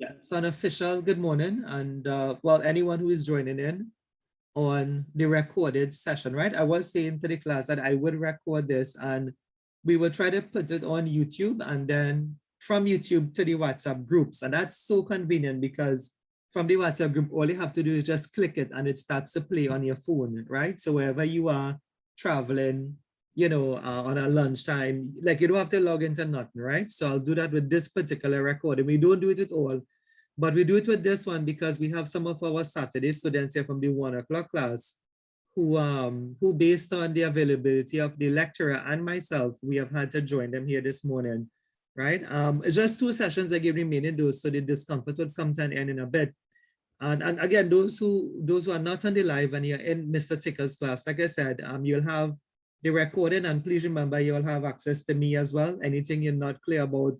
Yeah, it's an official good morning, and well, anyone who is joining in on the recorded session, right? I was saying to the class that I would record this and we will try to put it on YouTube and then from YouTube to the WhatsApp groups. And that's so convenient because from the WhatsApp group, all you have to do is just click it and it starts to play on your phone, right? So wherever you are traveling, you know, on a lunchtime, like you don't have to log into nothing, right? So I'll do that with this particular recording. We don't do it with all, but we do it with this one because we have some of our Saturday students here from the 1 o'clock class who based on the availability of the lecturer and myself, we have had to join them here this morning, right? It's just 2 sessions that give remaining those, so the discomfort would come to an end in a bit. And again, those who are not on the live and you're in Mr. Ticker's class, like I said, you'll have the recording, and please remember you'll have access to me as well. Anything you're not clear about,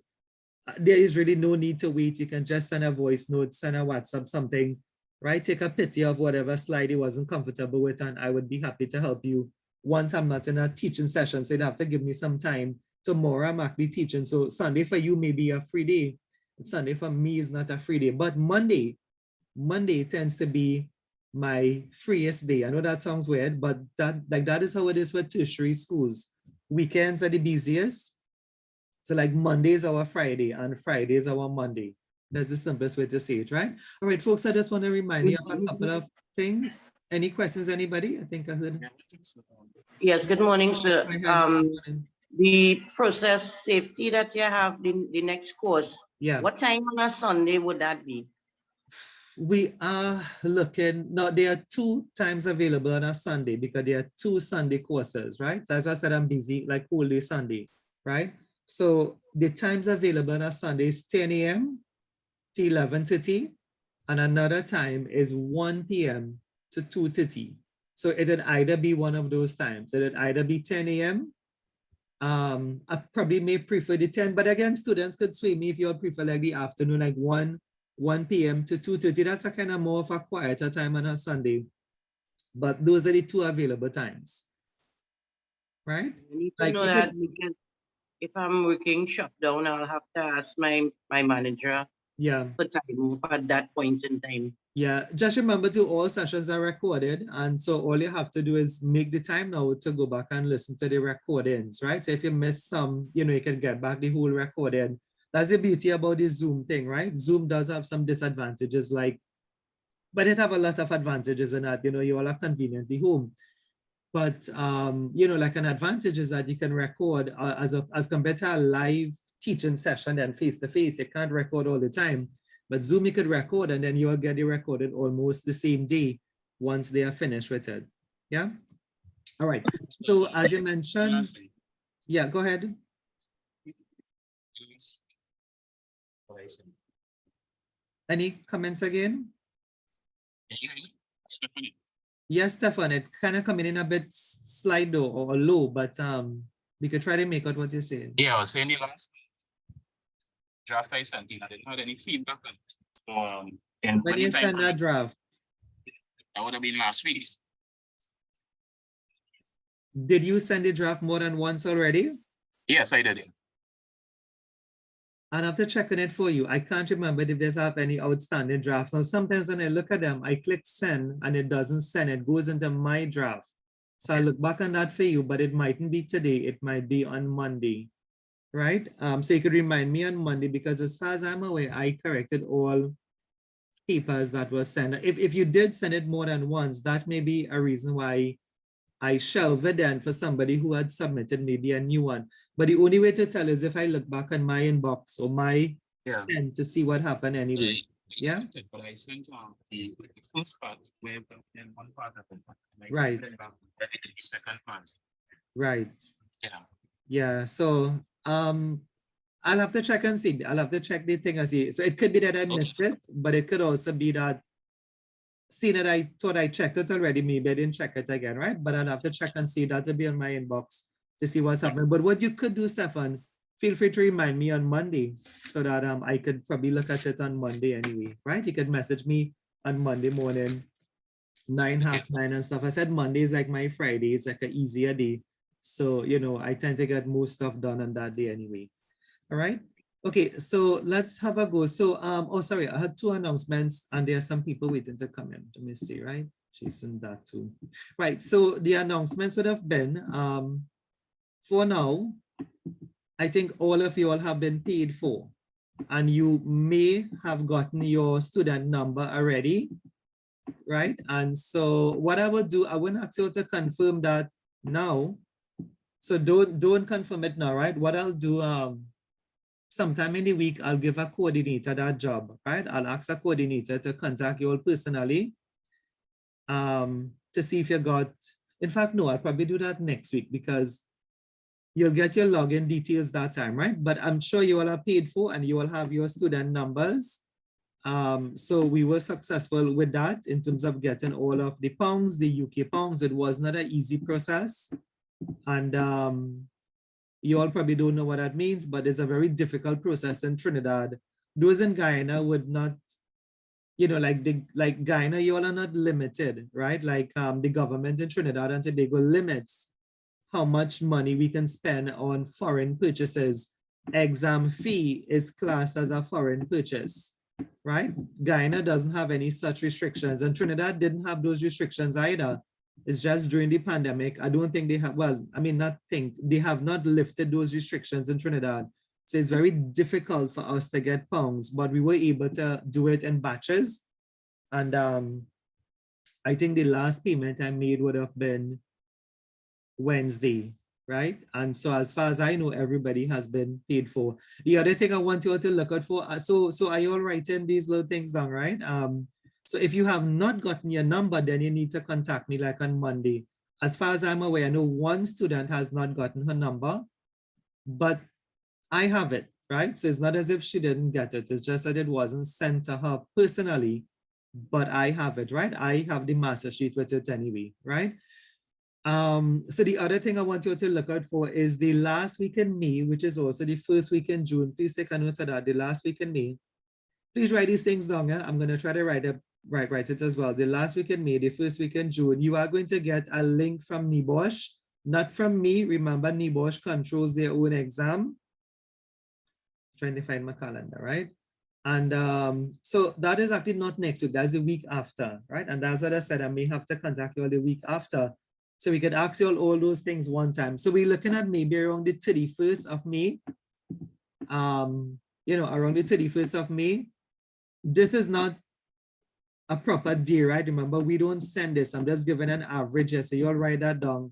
there is really no need to wait. You can just send a voice note, send a WhatsApp, something, right? Take a pity of whatever slide you wasn't comfortable with, and I would be happy to help you once I'm not in a teaching session. So you'd have to give me some time. Tomorrow I'm actually teaching. So Sunday for you may be a free day. Sunday for me is not a free day, but Monday tends to be my freest day. I know that sounds weird, but that is how it is for tertiary schools. Weekends are the busiest. So like Monday is our Friday and Friday is our Monday. That's the simplest way to say it, right? All right, folks, I just want to remind you of a couple of things. Any questions, anybody? I think I heard. Yes, good morning, sir. The process safety that you have, the next course, yeah. What time on a Sunday would that be? We are looking, now there are 2 times available on a Sunday because there are 2 Sunday courses, right? So as I said, I'm busy like whole day Sunday, right? So the times available on a Sunday is 10 a.m. to 11:30, and another time is 1 p.m. to 2:30. So it would either be one of those times. It would either be 10 a.m. I probably may prefer the 10, but again, students could sway me if you prefer like the afternoon, like 1 p.m. to 2:30. That's a kind of more of a quieter time on a Sunday. But those are the 2 available times, right? I need to know that because if I'm working shutdown, I'll have to ask my manager. Yeah. For time at that point in time. Yeah, just remember too, all sessions are recorded, and so all you have to do is make the time now to go back and listen to the recordings, right? So if you miss some, you know, you can get back the whole recording. That's the beauty about the Zoom thing, right? Zoom does have some disadvantages, like, but it have a lot of advantages in that, you know, you all are conveniently home. But you know, like an advantage is that you can record as compared to a live teaching session and face-to-face, you can't record all the time. But Zoom you could record and then you'll get it recorded almost the same day once they are finished with it. Yeah. All right. So as you mentioned, yeah, go ahead. Any comments again? Yes, Stefan, it kind of coming in a bit slight though, or low, but we could try to make out what you're saying. Yeah, I was saying the last draft I sent in, I didn't have any feedback on it. So when you send that draft, that would have been last week. Did you send the draft more than once already? Yes, I did. I'll have to check on it for you. I can't remember if there's have any outstanding drafts. Now, sometimes when I look at them, I click send and it doesn't send. It goes into my draft. So I look back on that for you, but it mightn't be today. It might be on Monday, right? So you could remind me on Monday because as far as I'm aware, I corrected all papers that were sent. If you did send it more than once, that may be a reason why I shelved it then for somebody who had submitted maybe a new one. But the only way to tell is if I look back on my inbox or my send to see what happened anyway. Yeah. But I sent the first part where then one part of it. Right. The second part. Right. Yeah. Yeah. So I'll have to check and see. I'll have to check the thing and see. So it could be that I missed it, but it could also be that seeing that I thought I checked it already, maybe I didn't check it again, right? But I'll have to check and see. That'll be on my inbox to see what's happening. But what you could do, Stefan, feel free to remind me on Monday so that I could probably look at it on Monday anyway, right? You could message me on Monday morning, 9, half 9 and stuff. I said Monday is like my Friday. It's like an easier day. So, you know, I tend to get most stuff done on that day anyway. All right. Okay, so let's have a go. So, oh, sorry, I had 2 announcements and there are some people waiting to come in. Let me see, right? Jason, that too. Right, so the announcements would have been, for now, I think all of you all have been paid for and you may have gotten your student number already, right? And so what I will do, I will ask you to confirm that now. So don't confirm it now, right? What I'll do, sometime in the week, I'll give a coordinator that job, right? I'll ask a coordinator to contact you all personally to see if you got, in fact, no, I'll probably do that next week because you'll get your login details that time, right? But I'm sure you all are paid for and you will have your student numbers. So we were successful with that in terms of getting all of the pounds, the UK pounds. It was not an easy process. And you all probably don't know what that means, but it's a very difficult process in Trinidad. Those in Guyana would not, you know, like Guyana, you all are not limited, right? Like the government in Trinidad and Tobago limits how much money we can spend on foreign purchases. Exam fee is classed as a foreign purchase, right? Guyana doesn't have any such restrictions and Trinidad didn't have those restrictions either. It's just during the pandemic. I don't think they have, well, I mean, not think, they have not lifted those restrictions in Trinidad. So it's very difficult for us to get pounds, but we were able to do it in batches. And I think the last payment I made would have been Wednesday, right? And so as far as I know, everybody has been paid for. The other thing I want you all to look out for, so are you all writing these little things down, right? So if you have not gotten your number, then you need to contact me like on Monday. As far as I'm aware, I know one student has not gotten her number, but I have it, right? So it's not as if she didn't get it. It's just that it wasn't sent to her personally, but I have it, right? I have the master sheet with it anyway, right? So the other thing I want you to look out for is the last week in May, which is also the first week in June. Please take a note of that, the last week in May. Please write these things down. I'm going to try to write it as well. The last week in May, the first week in June, you are going to get a link from NEBOSH, not from me. Remember, NEBOSH controls their own exam. I'm trying to find my calendar, right? And so that is actually not next week, that's the week after, right? And that's what I said, I may have to contact you all the week after. So we could ask you all those things one time. So we're looking at maybe around the 31st of May. You know, around the 31st of May. This is not a proper day, right? Remember, we don't send this. I'm just giving an average here. So you'll write that down.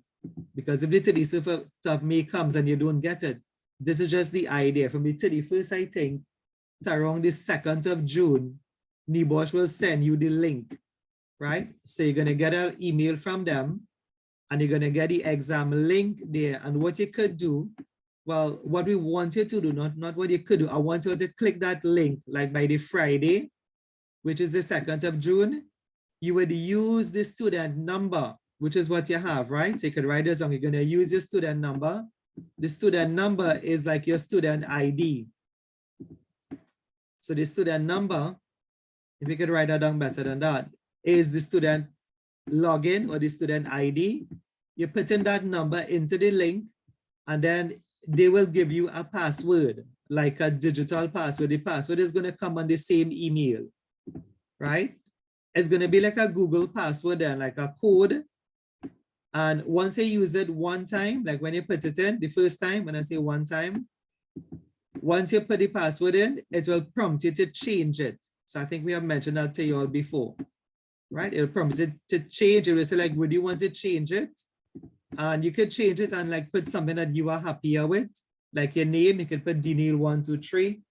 Because if the 31st of May comes and you don't get it, this is just the idea. From the 31st, I think, to around the 2nd of June, NEBOSH will send you the link, right? So you're going to get an email from them and you're going to get the exam link there. And what you could do, well, what we want you to do, not what you could do, I want you to click that link like by the Friday, which is the 2nd of June. You would use the student number, which is what you have, right? So you could write this down. You're going to use your student number. The student number is like your student ID. So the student number, if you could write that down better than that, is the student login or the student ID. You put in that number into the link and then they will give you a password, like a digital password. The password is going to come on the same email, right? It's going to be like a Google password and like a code. And once you use it one time, like when you put it in the first time, when I say one time, once you put the password in, it will prompt you to change it. So I think we have mentioned that to you all before, right? It'll prompt you to change. It will say like, would you want to change it? And you could change it and like put something that you are happier with, like your name. You could put Dneil123,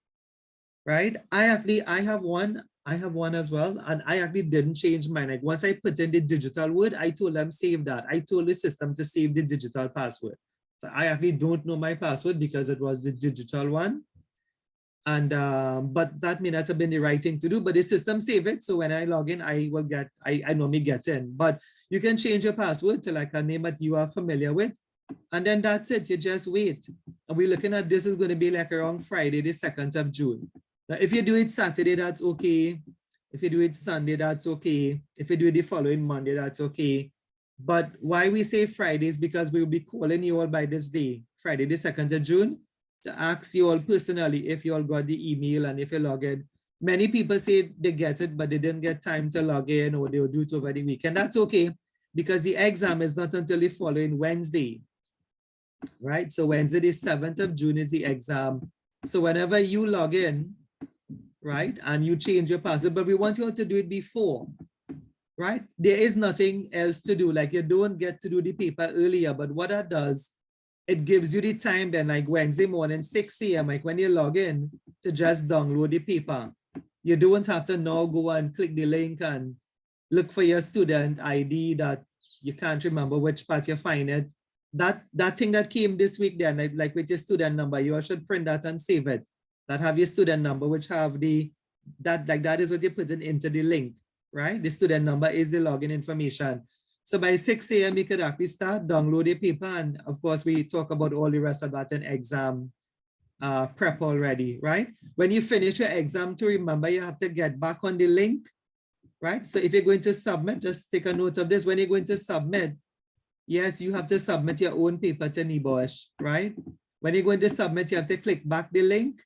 right? I have one as well, and I actually didn't change mine. Like once I put in the digital word, I told them save that. I told the system to save the digital password. So I actually don't know my password because it was the digital one. And but that may not have been the right thing to do, but the system save it. So when I log in, I normally get in. But you can change your password to like a name that you are familiar with. And then that's it, you just wait. And we're looking at this is going to be like around Friday, the 2nd of June. Now, if you do it Saturday, that's okay. If you do it Sunday, that's okay. If you do it the following Monday, that's okay. But why we say Friday is because we will be calling you all by this day, Friday, the 2nd of June. to ask you all personally if you all got the email and if you log in. Many people say they get it, but they didn't get time to log in, or they'll do it over the weekend. That's okay, because the exam is not until the following Wednesday, right? So Wednesday, the 7th of June is the exam. So whenever you log in, right, and you change your password, but we want you all to do it before, right? There is nothing else to do. Like, you don't get to do the paper earlier, but what that does, it gives you the time then, like Wednesday morning, 6 a.m., like when you log in, to just download the paper. You don't have to now go and click the link and look for your student ID that you can't remember which part you find it. That thing that came this week then, like with your student number, you should print that and save it. That have your student number, which have that is what you're putting into the link, right? The student number is the login information. So by 6 a.m., you could actually start download the paper. And of course, we talk about all the rest of that in exam prep already, right? When you finish your exam, to remember, you have to get back on the link, right? So if you're going to submit, just take a note of this. When you're going to submit, yes, you have to submit your own paper to NEBOSH, right? When you're going to submit, you have to click back the link.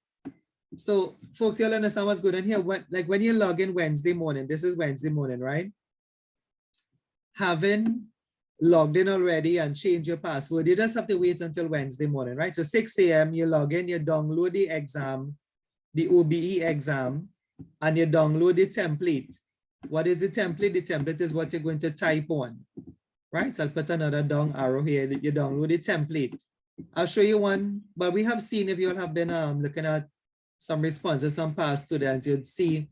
So folks, you'll understand what's going on here. Like when you log in Wednesday morning, this is Wednesday morning, right? Having logged in already and change your password, you just have to wait until Wednesday morning, right? So 6 a.m. you log in, you download the exam, the OBE exam, and you download the template. What is the template? The template is what you're going to type on, right? So I'll put another down arrow here. You download the template. I'll show you one, but we have seen, if you all have been looking at some responses, some past students, you'd see,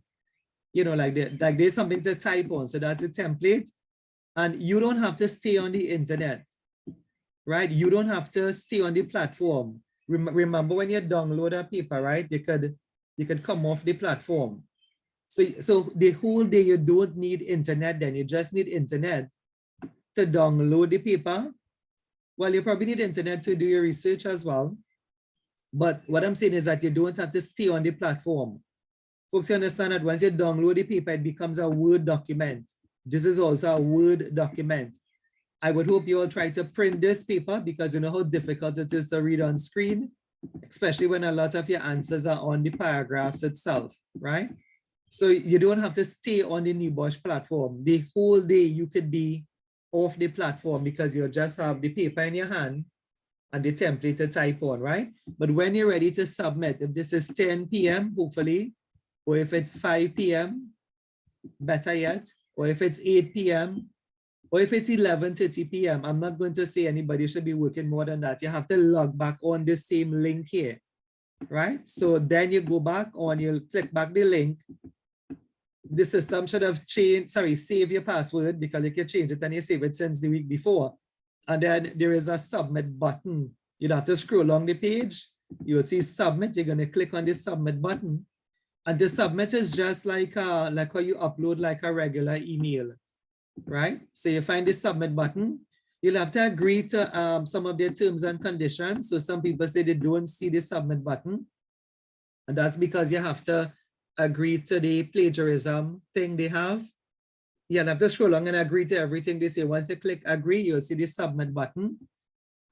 you know, like there's something to type on. So that's a template. And you don't have to stay on the internet, right? You don't have to stay on the platform. Remember, when you download a paper, right? You could come off the platform. So the whole day you don't need internet, then you just need internet to download the paper. Well, you probably need internet to do your research as well. But what I'm saying is that you don't have to stay on the platform. Folks, you understand that once you download the paper, it becomes a Word document. This is also a Word document. I would hope you all try to print this paper, because you know how difficult it is to read on screen, especially when a lot of your answers are on the paragraphs itself, right? So you don't have to stay on the NEBOSH platform. The whole day you could be off the platform, because you just have the paper in your hand and the template to type on, right? But when you're ready to submit, if this is 10 p.m., hopefully, or if it's 5 p.m., better yet, or if it's 8 p.m., or if it's 11:30 p.m., I'm not going to say anybody should be working more than that. You have to log back on the same link here, right? So then you go back on, you'll click back the link. The system should have changed, save your password, because you can change it and you save it since the week before. And then there is a submit button. You'd have to scroll along the page. You will see submit. You're going to click on the submit button. And the submit is just like how you upload like a regular email, right? So you find the submit button. You'll have to agree to some of their terms and conditions. So some people say they don't see the submit button. And that's because you have to agree to the plagiarism thing they have. You'll have to scroll along and agree to everything they say. Once you click agree, you'll see the submit button.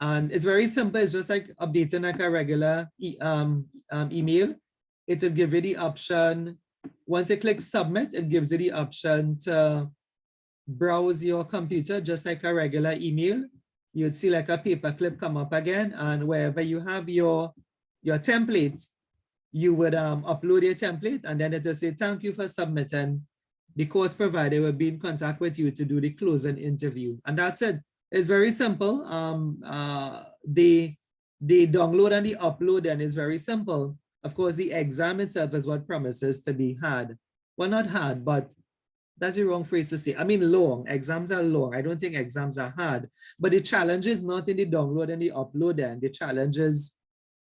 And it's very simple. It's just like updating like a regular email. It will give you the option. Once you click submit, it gives you the option to browse your computer just like a regular email. You'd see like a paperclip come up again, and wherever you have your template, you would upload your template, and then it will say thank you for submitting. The course provider will be in contact with you to do the closing interview, and that's it. It's very simple. The download and the upload then is very simple. Of course, the exam itself is what promises to be hard. Well, not hard, but that's the wrong phrase to say. I mean, long. Exams are long. I don't think exams are hard. But the challenge is not in the download and the upload then. The challenge is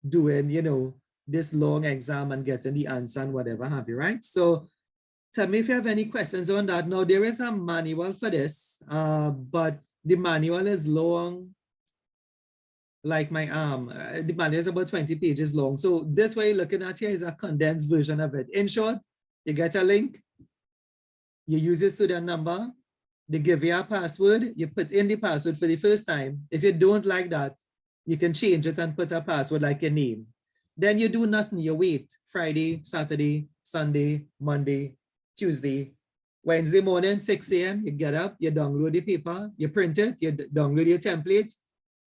doing, you know, this long exam and getting the answer and whatever have you, right? So tell me if you have any questions on that. Now, there is a manual for this, but the manual is long, like my arm. The manual is about 20 pages long. So this way you're looking at here is a condensed version of it. In short, you get a link, you use your student number, they give you a password, you put in the password for the first time. If you don't like that, you can change it and put a password like your name. Then you do nothing, you wait. Friday, Saturday, Sunday, Monday, Tuesday, Wednesday morning, 6 a.m., you get up, you download the paper, you print it, you download your template,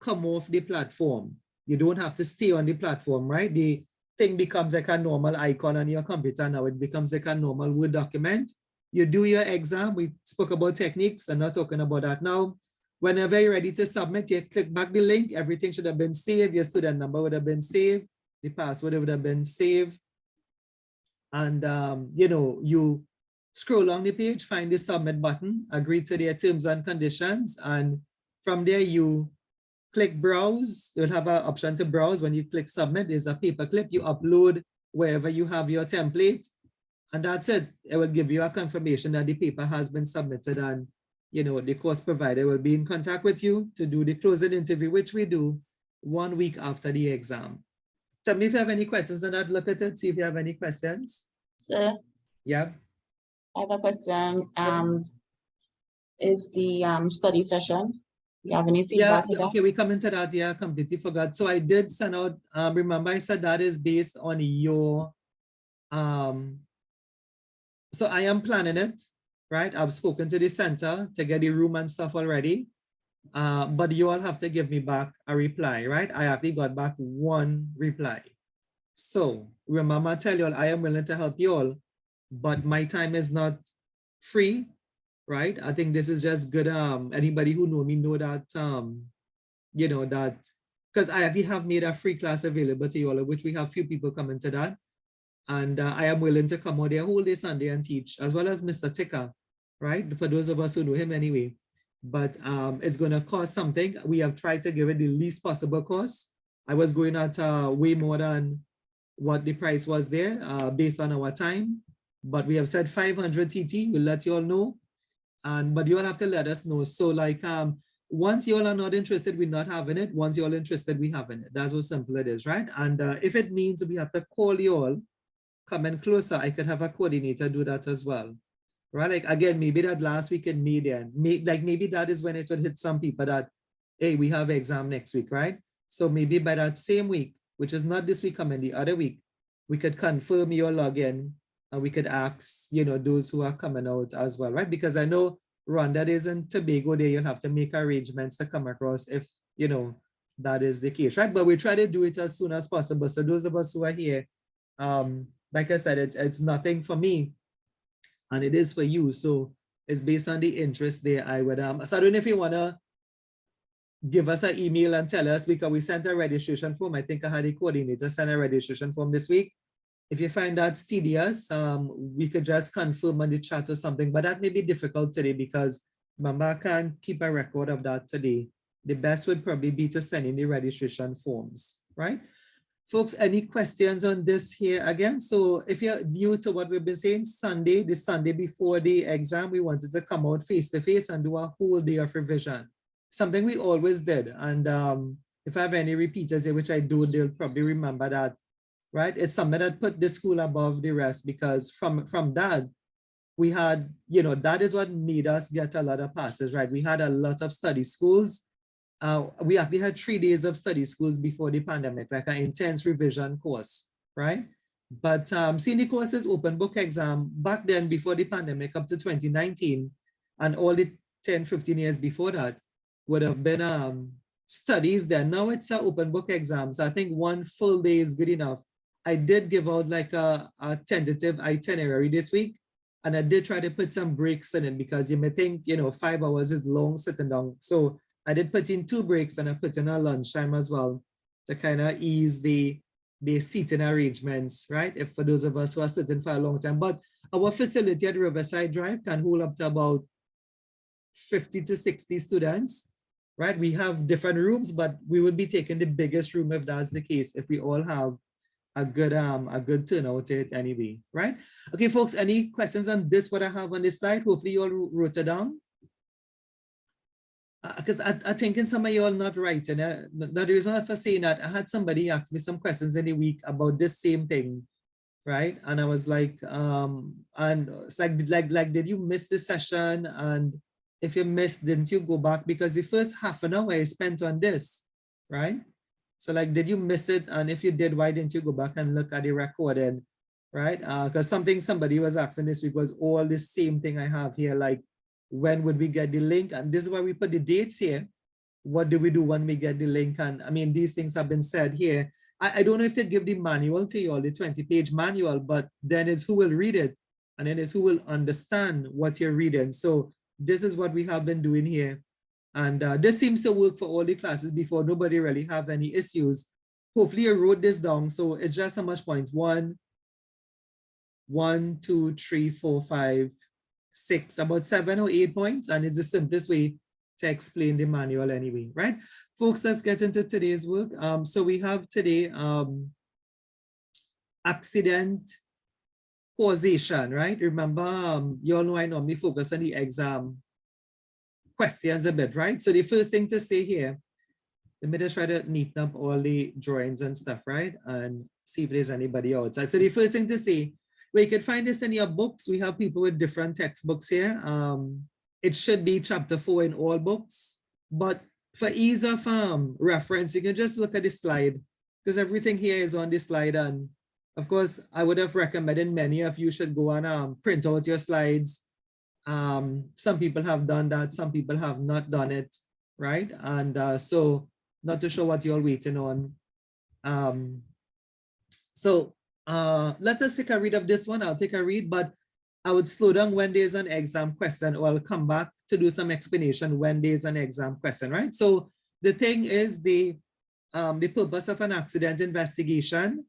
come off the platform. You don't have to stay on the platform, right? The thing becomes like a normal icon on your computer now. It becomes like a normal Word document. You do your exam. We spoke about techniques. I'm not talking about that now. Whenever you're ready to submit, you click back the link. Everything should have been saved. Your student number would have been saved. The password would have been saved. And, you know, you scroll along the page, find the submit button, agree to their terms and conditions. And from there, you click browse. You'll have an option to browse. When you click submit, there's a paperclip. You upload wherever you have your template. And that's it. It will give you a confirmation that the paper has been submitted, and you know the course provider will be in contact with you to do the closing interview, which we do 1 week after the exam. Tell me if you have any questions on that. Look at it, see if you have any questions. Sir, Yeah. I have a question. Sure. Is the study session? You have any feedback? Yeah, okay, we come into that. Yeah, completely forgot. So I did send out, remember I said that is based on your, so I am planning it, right? I've spoken to the center to get the room and stuff already. But you all have to give me back a reply, right? I actually got back one reply. So remember, I tell you all, I am willing to help you all, but my time is not free, right? I think this is just good. Anybody who know me know that, you know, that, because I actually have made a free class available to you all, which we have few people coming to that. And I am willing to come out there whole day Sunday and teach, as well as Mr. Ticker, right? For those of us who know him anyway. But it's going to cost something. We have tried to give it the least possible cost. I was going at way more than what the price was there based on our time. But we have said 500 TT. We'll let you all know. But you all have to let us know. So like once you all are not interested, we're not having it. Once you're all interested, we're having it. That's how simple it is, right? And if it means we have to call you all, come in closer, I could have a coordinator do that as well, right? Like again, maybe that last week in May then, maybe that is when it would hit some people that, hey, we have exam next week, right? So maybe by that same week, which is not this week coming, the other week, we could confirm your login and we could ask, you know, those who are coming out as well, right? Because I know Rwanda is in Tobago there, you'll have to make arrangements to come across if, you know, that is the case, right? But we try to do it as soon as possible. So those of us who are here, like I said, it's nothing for me and it is for you. So it's based on the interest there. I would, so I don't know if you want to give us an email and tell us, because we sent a registration form. I think I had a coordinator send a registration form this week. If you find that tedious, we could just confirm on the chat or something, but that may be difficult today because remember, I can't keep a record of that today. The best would probably be to send in the registration forms, right? Folks, any questions on this here again? So if you're new to what we've been saying, Sunday, the Sunday before the exam, we wanted to come out face-to-face and do a whole day of revision. Something we always did. And if I have any repeaters here, which I do, they'll probably remember that, right? It's something that put the school above the rest because from that, we had, you know, that is what made us get a lot of passes, right? We had a lot of study schools. We actually had 3 days of study schools before the pandemic, like an intense revision course, right? But senior courses, open book exam, back then before the pandemic up to 2019 and all the 10, 15 years before that would have been studies there. Now it's an open book exam. So I think 1 full day is good enough. I did give out like a tentative itinerary this week. And I did try to put some breaks in it because you may think, you know, 5 hours is long sitting down. So I did put in 2 breaks and I put in a lunchtime as well to kind of ease the seating arrangements, right? If for those of us who are sitting for a long time. But our facility at Riverside Drive can hold up to about 50 to 60 students, right? We have different rooms, but we would be taking the biggest room if that's the case, if we all have a good turnout to it anyway, right? Okay, folks, any questions on this, what I have on this slide? Hopefully you all wrote it down. Because I think in some of you all not writing. The reason for saying that, I had somebody ask me some questions in the week about this same thing, right? And I was like, and it's like, did you miss the session? And if you missed, didn't you go back? Because the first half an hour I spent on this, right? So like, did you miss it? And if you did, why didn't you go back and look at the recording, right? Because somebody was asking this week was all the same thing I have here, like when would we get the link? And this is why we put the dates here. What do we do when we get the link? And I mean, these things have been said here. I don't know if they give the manual to you, or the 20-page manual, but then is who will read it, and then is who will understand what you're reading. So this is what we have been doing here. And this seems to work for all the classes before. Nobody really have any issues. Hopefully you wrote this down. So it's just how much points? 1, 2, 3, 4, 5, 6, about 7 or 8 points. And it's the simplest way to explain the manual anyway, right? Folks, let's get into today's work. So we have today accident causation, right? Remember, you all know I normally focus on the exam questions a bit, right? So the first thing to say here, let me just try to neaten up all the drawings and stuff, right? And see if there's anybody outside. So the first thing to say, we could find this in your books. We have people with different textbooks here. It should be chapter 4 in all books, but for ease of reference, you can just look at the slide because everything here is on the slide. And of course, I would have recommended many of you should go and print out your slides. Some people have done that, some people have not done it, right? And so not to show what you're waiting on. Let's just take a read of this one. I'll take a read, but I would slow down when there's an exam question, or I'll come back to do some explanation when there's an exam question, right? So the thing is the purpose of an accident investigation.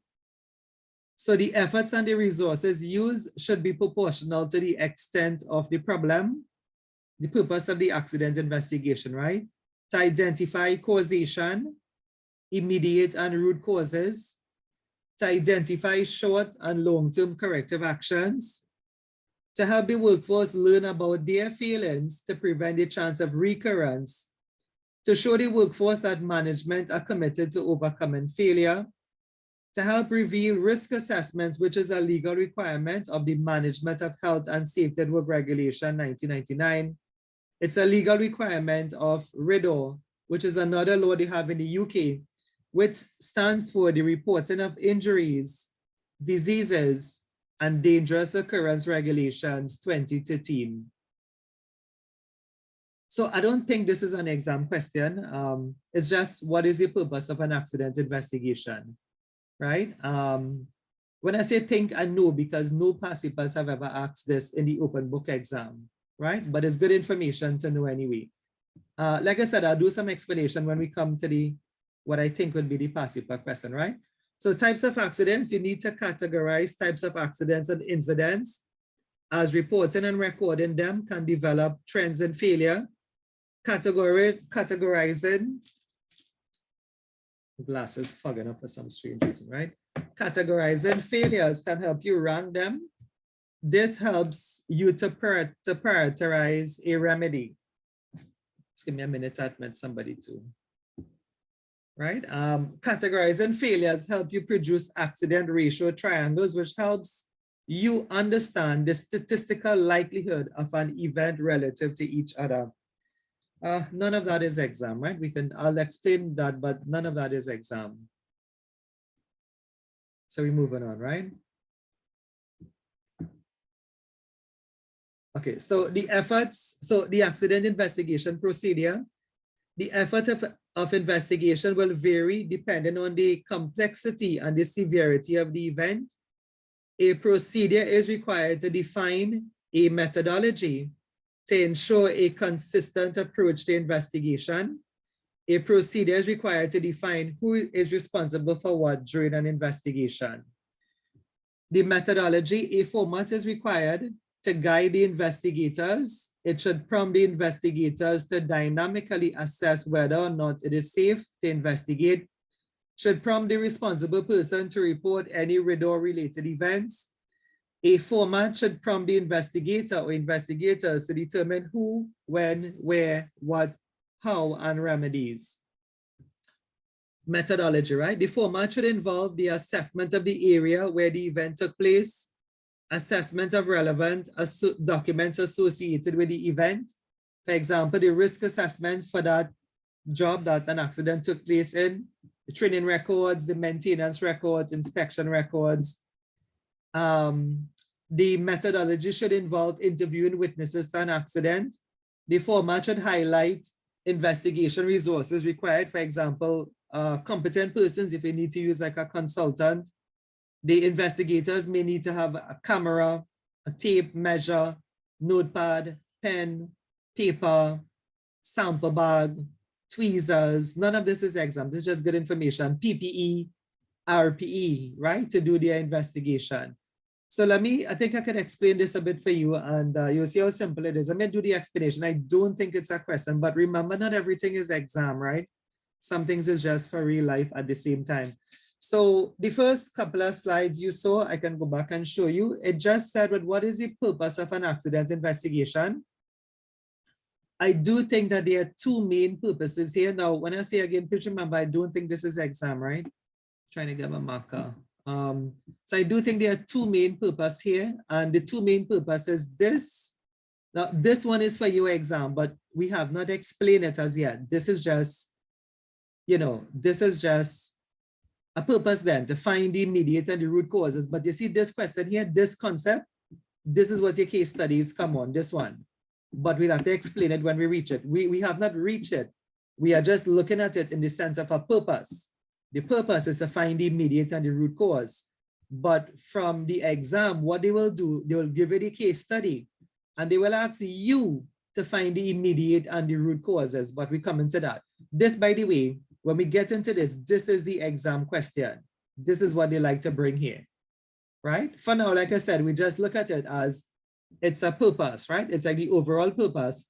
So the efforts and the resources used should be proportional to the extent of the problem, the purpose of the accident investigation, right? To identify causation, immediate and root causes, to identify short and long-term corrective actions, to help the workforce learn about their failings to prevent the chance of recurrence, to show the workforce that management are committed to overcoming failure, to help reveal risk assessments, which is a legal requirement of the Management of Health and Safety at Work Regulation 1999. It's a legal requirement of RIDDOR, which is another law they have in the UK, which stands for the Reporting of Injuries, Diseases, and Dangerous Occurrence Regulations 2013. So I don't think this is an exam question. It's just, what is the purpose of an accident investigation, right? When I say think, I know because no past papers have ever asked this in the open book exam, right? But it's good information to know anyway. Like I said, I'll do some explanation when we come to what I think would be the past paper question, right? So types of accidents, you need to categorize types of accidents and incidents, as reporting and recording them can develop trends in failure. Categorizing, glasses fogging up for some strange reason, right? Categorizing failures can help you rank them. This helps you to prioritize a remedy. Just give me a minute to admit somebody too. Right? Categorizing failures help you produce accident ratio triangles, which helps you understand the statistical likelihood of an event relative to each other. None of that is exam, right? I'll explain that, but none of that is exam. So we're moving on, right? Okay, so the efforts, so the accident investigation procedure, the effort of investigation will vary depending on the complexity and the severity of the event. A procedure is required to define a methodology to ensure a consistent approach to investigation. A procedure is required to define who is responsible for what during an investigation. The methodology, a format is required to guide the investigators. It should prompt the investigators to dynamically assess whether or not it is safe to investigate. Should prompt the responsible person to report any RIDDOR-related events. A format should prompt the investigator or investigators to determine who, when, where, what, how, and remedies. Methodology, right? The format should involve the assessment of the area where the event took place, assessment of relevant documents associated with the event. For example, the risk assessments for that job that an accident took place in, the training records, the maintenance records, inspection records. The methodology should involve interviewing witnesses to an accident. The format should highlight investigation resources required. For example, competent persons, if they need to use like a consultant. The investigators may need to have a camera, a tape measure, notepad, pen, paper, sample bag, tweezers. None of this is exam. This is just good information. PPE, RPE, right, to do their investigation. So I think I can explain this a bit for you, and you'll see how simple it is. I'm going to do the explanation. I don't think it's a question, but remember, not everything is exam, right? Some things is just for real life at the same time. So the first couple of slides you saw, I can go back and show you. It just said, but what is the purpose of an accident investigation? I do think that there are two main purposes here. Now, when I say again, please remember, I don't think this is exam, right? Trying to get my marker. So I do think there are two main purposes here, and the two main purposes this. Now, this one is for your exam, but we have not explained it as yet. This is just, this is just a purpose then to find the immediate and the root causes. But you see this question here, this concept, this is what your case studies come on, this one. But we'll have to explain it when we reach it. We have not reached it. We are just looking at it in the sense of a purpose. The purpose is to find the immediate and the root cause. But from the exam, what they will do, they will give you the case study and they will ask you to find the immediate and the root causes, but we come into that. This, by the way, when we get into this, this is the exam question. This is what they like to bring here, right? For now, like I said, we just look at it as it's a purpose, right? It's like the overall purpose.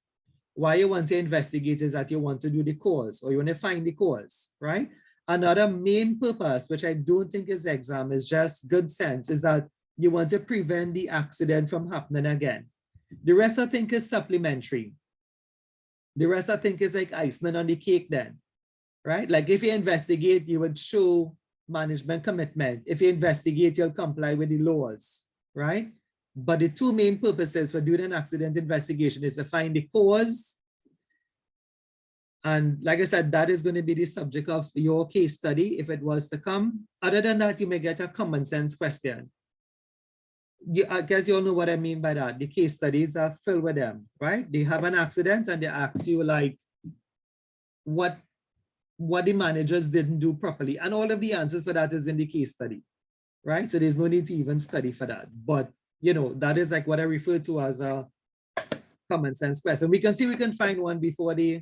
Why you want to investigate is that you want to do the cause or you want to find the cause, right? Another main purpose, which I don't think is exam, is just good sense, is that you want to prevent the accident from happening again. The rest I think is supplementary. The rest I think is like icing on the cake then, right? Like if you investigate, you would show management commitment. If you investigate, you'll comply with the laws, right? But the two main purposes for doing an accident investigation is to find the cause. And like I said, that is going to be the subject of your case study if it was to come. Other than that, you may get a common sense question. I guess you all know what I mean by that. The case studies are filled with them, right? They have an accident and they ask you like, what the managers didn't do properly. And all of the answers for that is in the case study, right? So there's no need to even study for that. But, that is like what I refer to as a common sense question. We can see we can find one before the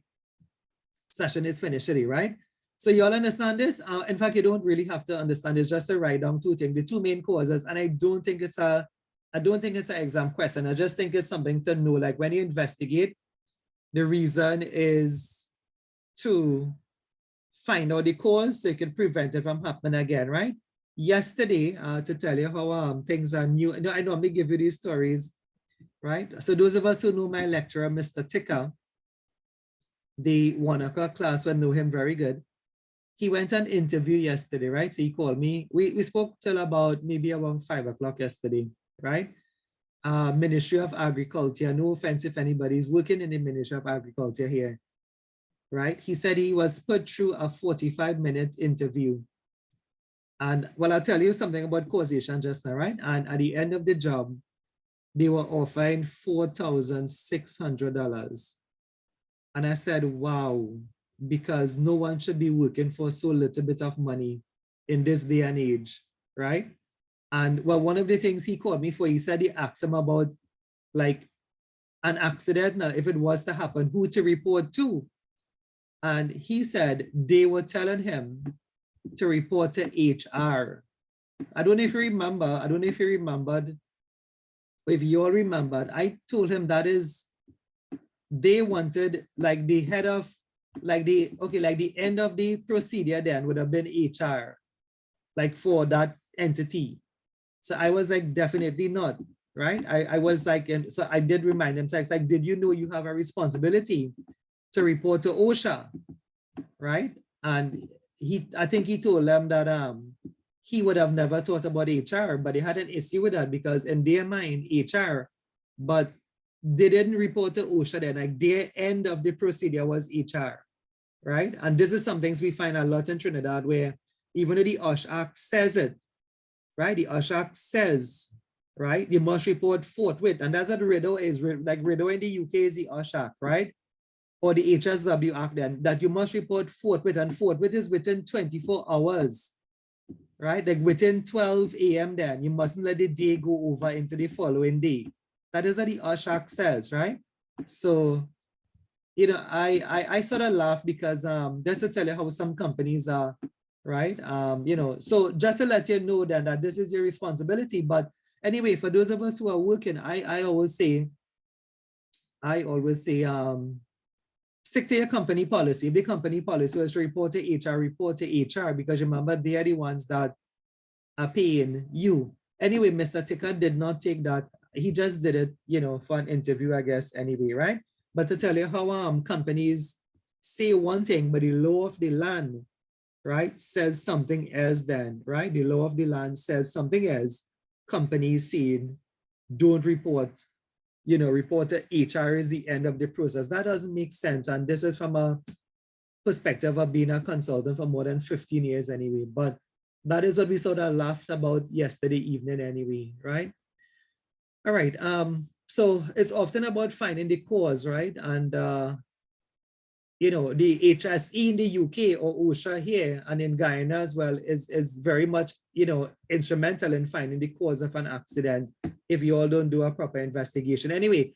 session is finished today, right? So you all understand this? In fact, you don't really have to understand. It's just to write down two things, the two main causes. And I don't think it's an exam question. I just think it's something to know. Like when you investigate, the reason is to find out the cause so you can prevent it from happening again, right? Yesterday, to tell you how things are new. I normally give you these stories, right? So those of us who know my lecturer, Mr. Ticker, the 1 o'clock class will know him very good. He went on interview yesterday, right? So he called me. We spoke till about maybe around 5 o'clock yesterday, right? Ministry of Agriculture. No offense if anybody's working in the Ministry of Agriculture here, right? He said he was put through a 45-minute interview. And well, I'll tell you something about causation just now, right? And at the end of the job, they were offering $4,600. And I said, wow, because no one should be working for so little bit of money in this day and age, right? And well, one of the things he called me for, he said he asked him about like an accident, now if it was to happen, who to report to. And he said they were telling him to report to HR. I don't know if you remember, if you all remembered, I told him that is, they wanted like the head of, like the end of the procedure then would have been HR, like for that entity. So I was like, definitely not, right? I was like, and so I did remind him, so I was like, did you know you have a responsibility to report to OSHA, right? And I think he told them that he would have never thought about HR, but they had an issue with that because in their mind, HR, but they didn't report to OSHA then, like their end of the procedure was HR. right? And this is some things we find a lot in Trinidad where even though the OSH Act says it, right? The OSH Act says, right? You must report forthwith. And that's what RIDO is. Like RIDO in the UK is the OSH Act, right? Or the HSW Act then, that you must report forthwith. And forthwith is within 24 hours, right? Like within 12 a.m. then, you mustn't let the day go over into the following day. That is what the OSH Act says, right? So, you know, I sort of laugh because just to tell you how some companies are, right? You know, so just to let you know then that this is your responsibility. But anyway, for those of us who are working, I always say, stick to your company policy. If the company policy was to report to HR, because remember, they are the ones that are paying you. Anyway, Mr. Ticker did not take that. He just did it, you know, for an interview, I guess, anyway, right? But to tell you how companies say one thing, but the law of the land, right, says something else then, right? The law of the land says something else. Companies saying, don't report, you know, report to HR is the end of the process. That doesn't make sense. And this is from a perspective of being a consultant for more than 15 years anyway. But that is what we sort of laughed about yesterday evening anyway, right? All right. So it's often about finding the cause, right? And you know, the HSE in the UK or OSHA here and in Guyana as well is very much, you know, instrumental in finding the cause of an accident if you all don't do a proper investigation. Anyway,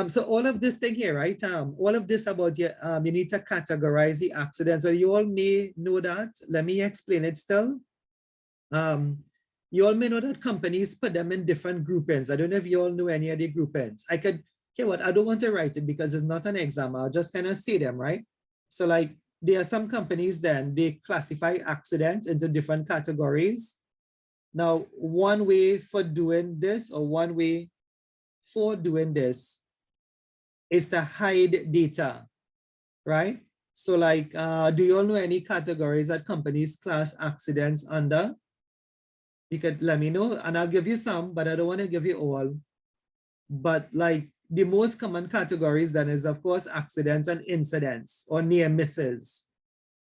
so all of this thing here, right? All of this about you need to categorize the accidents. So you all may know that. Let me explain it still. You all may know that companies put them in different groupings. I don't know if you all know any of the groupings. I could, okay, what I don't want to write it because it's not an exam. I'll just kind of say them, right? So like there are some companies then they classify accidents into different categories. Now, one way for doing this or one way for doing this is to hide data, right? So like, do you all know any categories that companies class accidents under? You could let me know and I'll give you some, but I don't want to give you all. But like the most common categories then is of course accidents and incidents or near misses.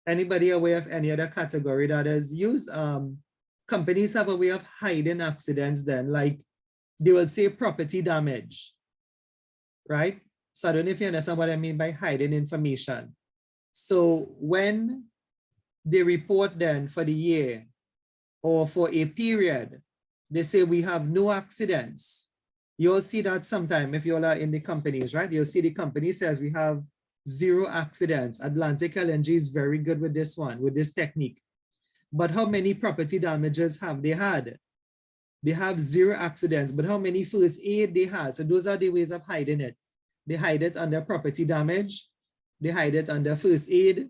Anybody aware of any other category that is used? Companies have a way of hiding accidents then, like they will say property damage, right? So I don't know if you understand what I mean by hiding information. So when they report then for the year or for a period, they say we have no accidents. You'll see that sometime if you all are in the companies, right? You'll see the company says we have 0 accidents. Atlantic LNG is very good with this one, with this technique. But how many property damages have they had? They have 0 accidents, but how many first aid they had? So those are the ways of hiding it. They hide it under property damage. They hide it under first aid.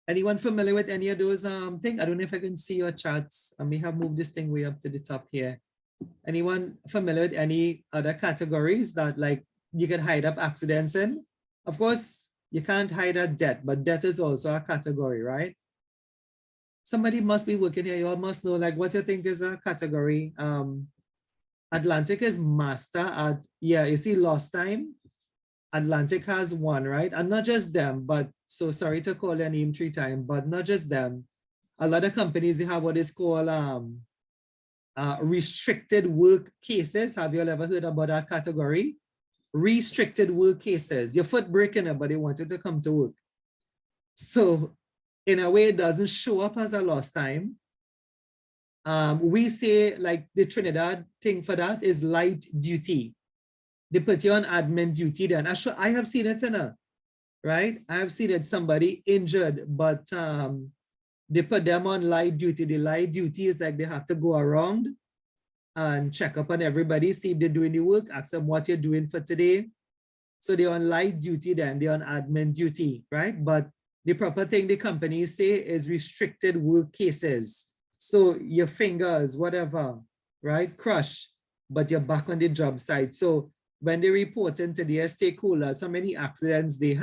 Anyone familiar with any of those things? I don't know if I can see your chats. I may have moved this thing way up to the top here. Anyone familiar with any other categories that like you can hide up accidents in? Of course, you can't hide a debt, but debt is also a category, right? Somebody must be working here. You all must know like what you think is a category. Atlantic is master at, yeah, you see lost time. Atlantic has one, right? And not just them, but so sorry to call their name 3 times, but not just them. A lot of companies, they have what is called restricted work cases. Have you all ever heard about that category? Restricted work cases. Your foot breaking it, but they want you to come to work. So in a way, it doesn't show up as a lost time. We say like the Trinidad thing for that is light duty. They put you on admin duty then. I have seen it, right? I have seen it, somebody injured, but they put them on light duty. The light duty is like they have to go around and check up on everybody, see if they're doing the work, ask them what you're doing for today. So they're on light duty then, they're on admin duty, right? But the proper thing the companies say is restricted work cases. So your fingers, whatever, right, crush, but you're back on the job site. So when they report into their stakeholders how many accidents they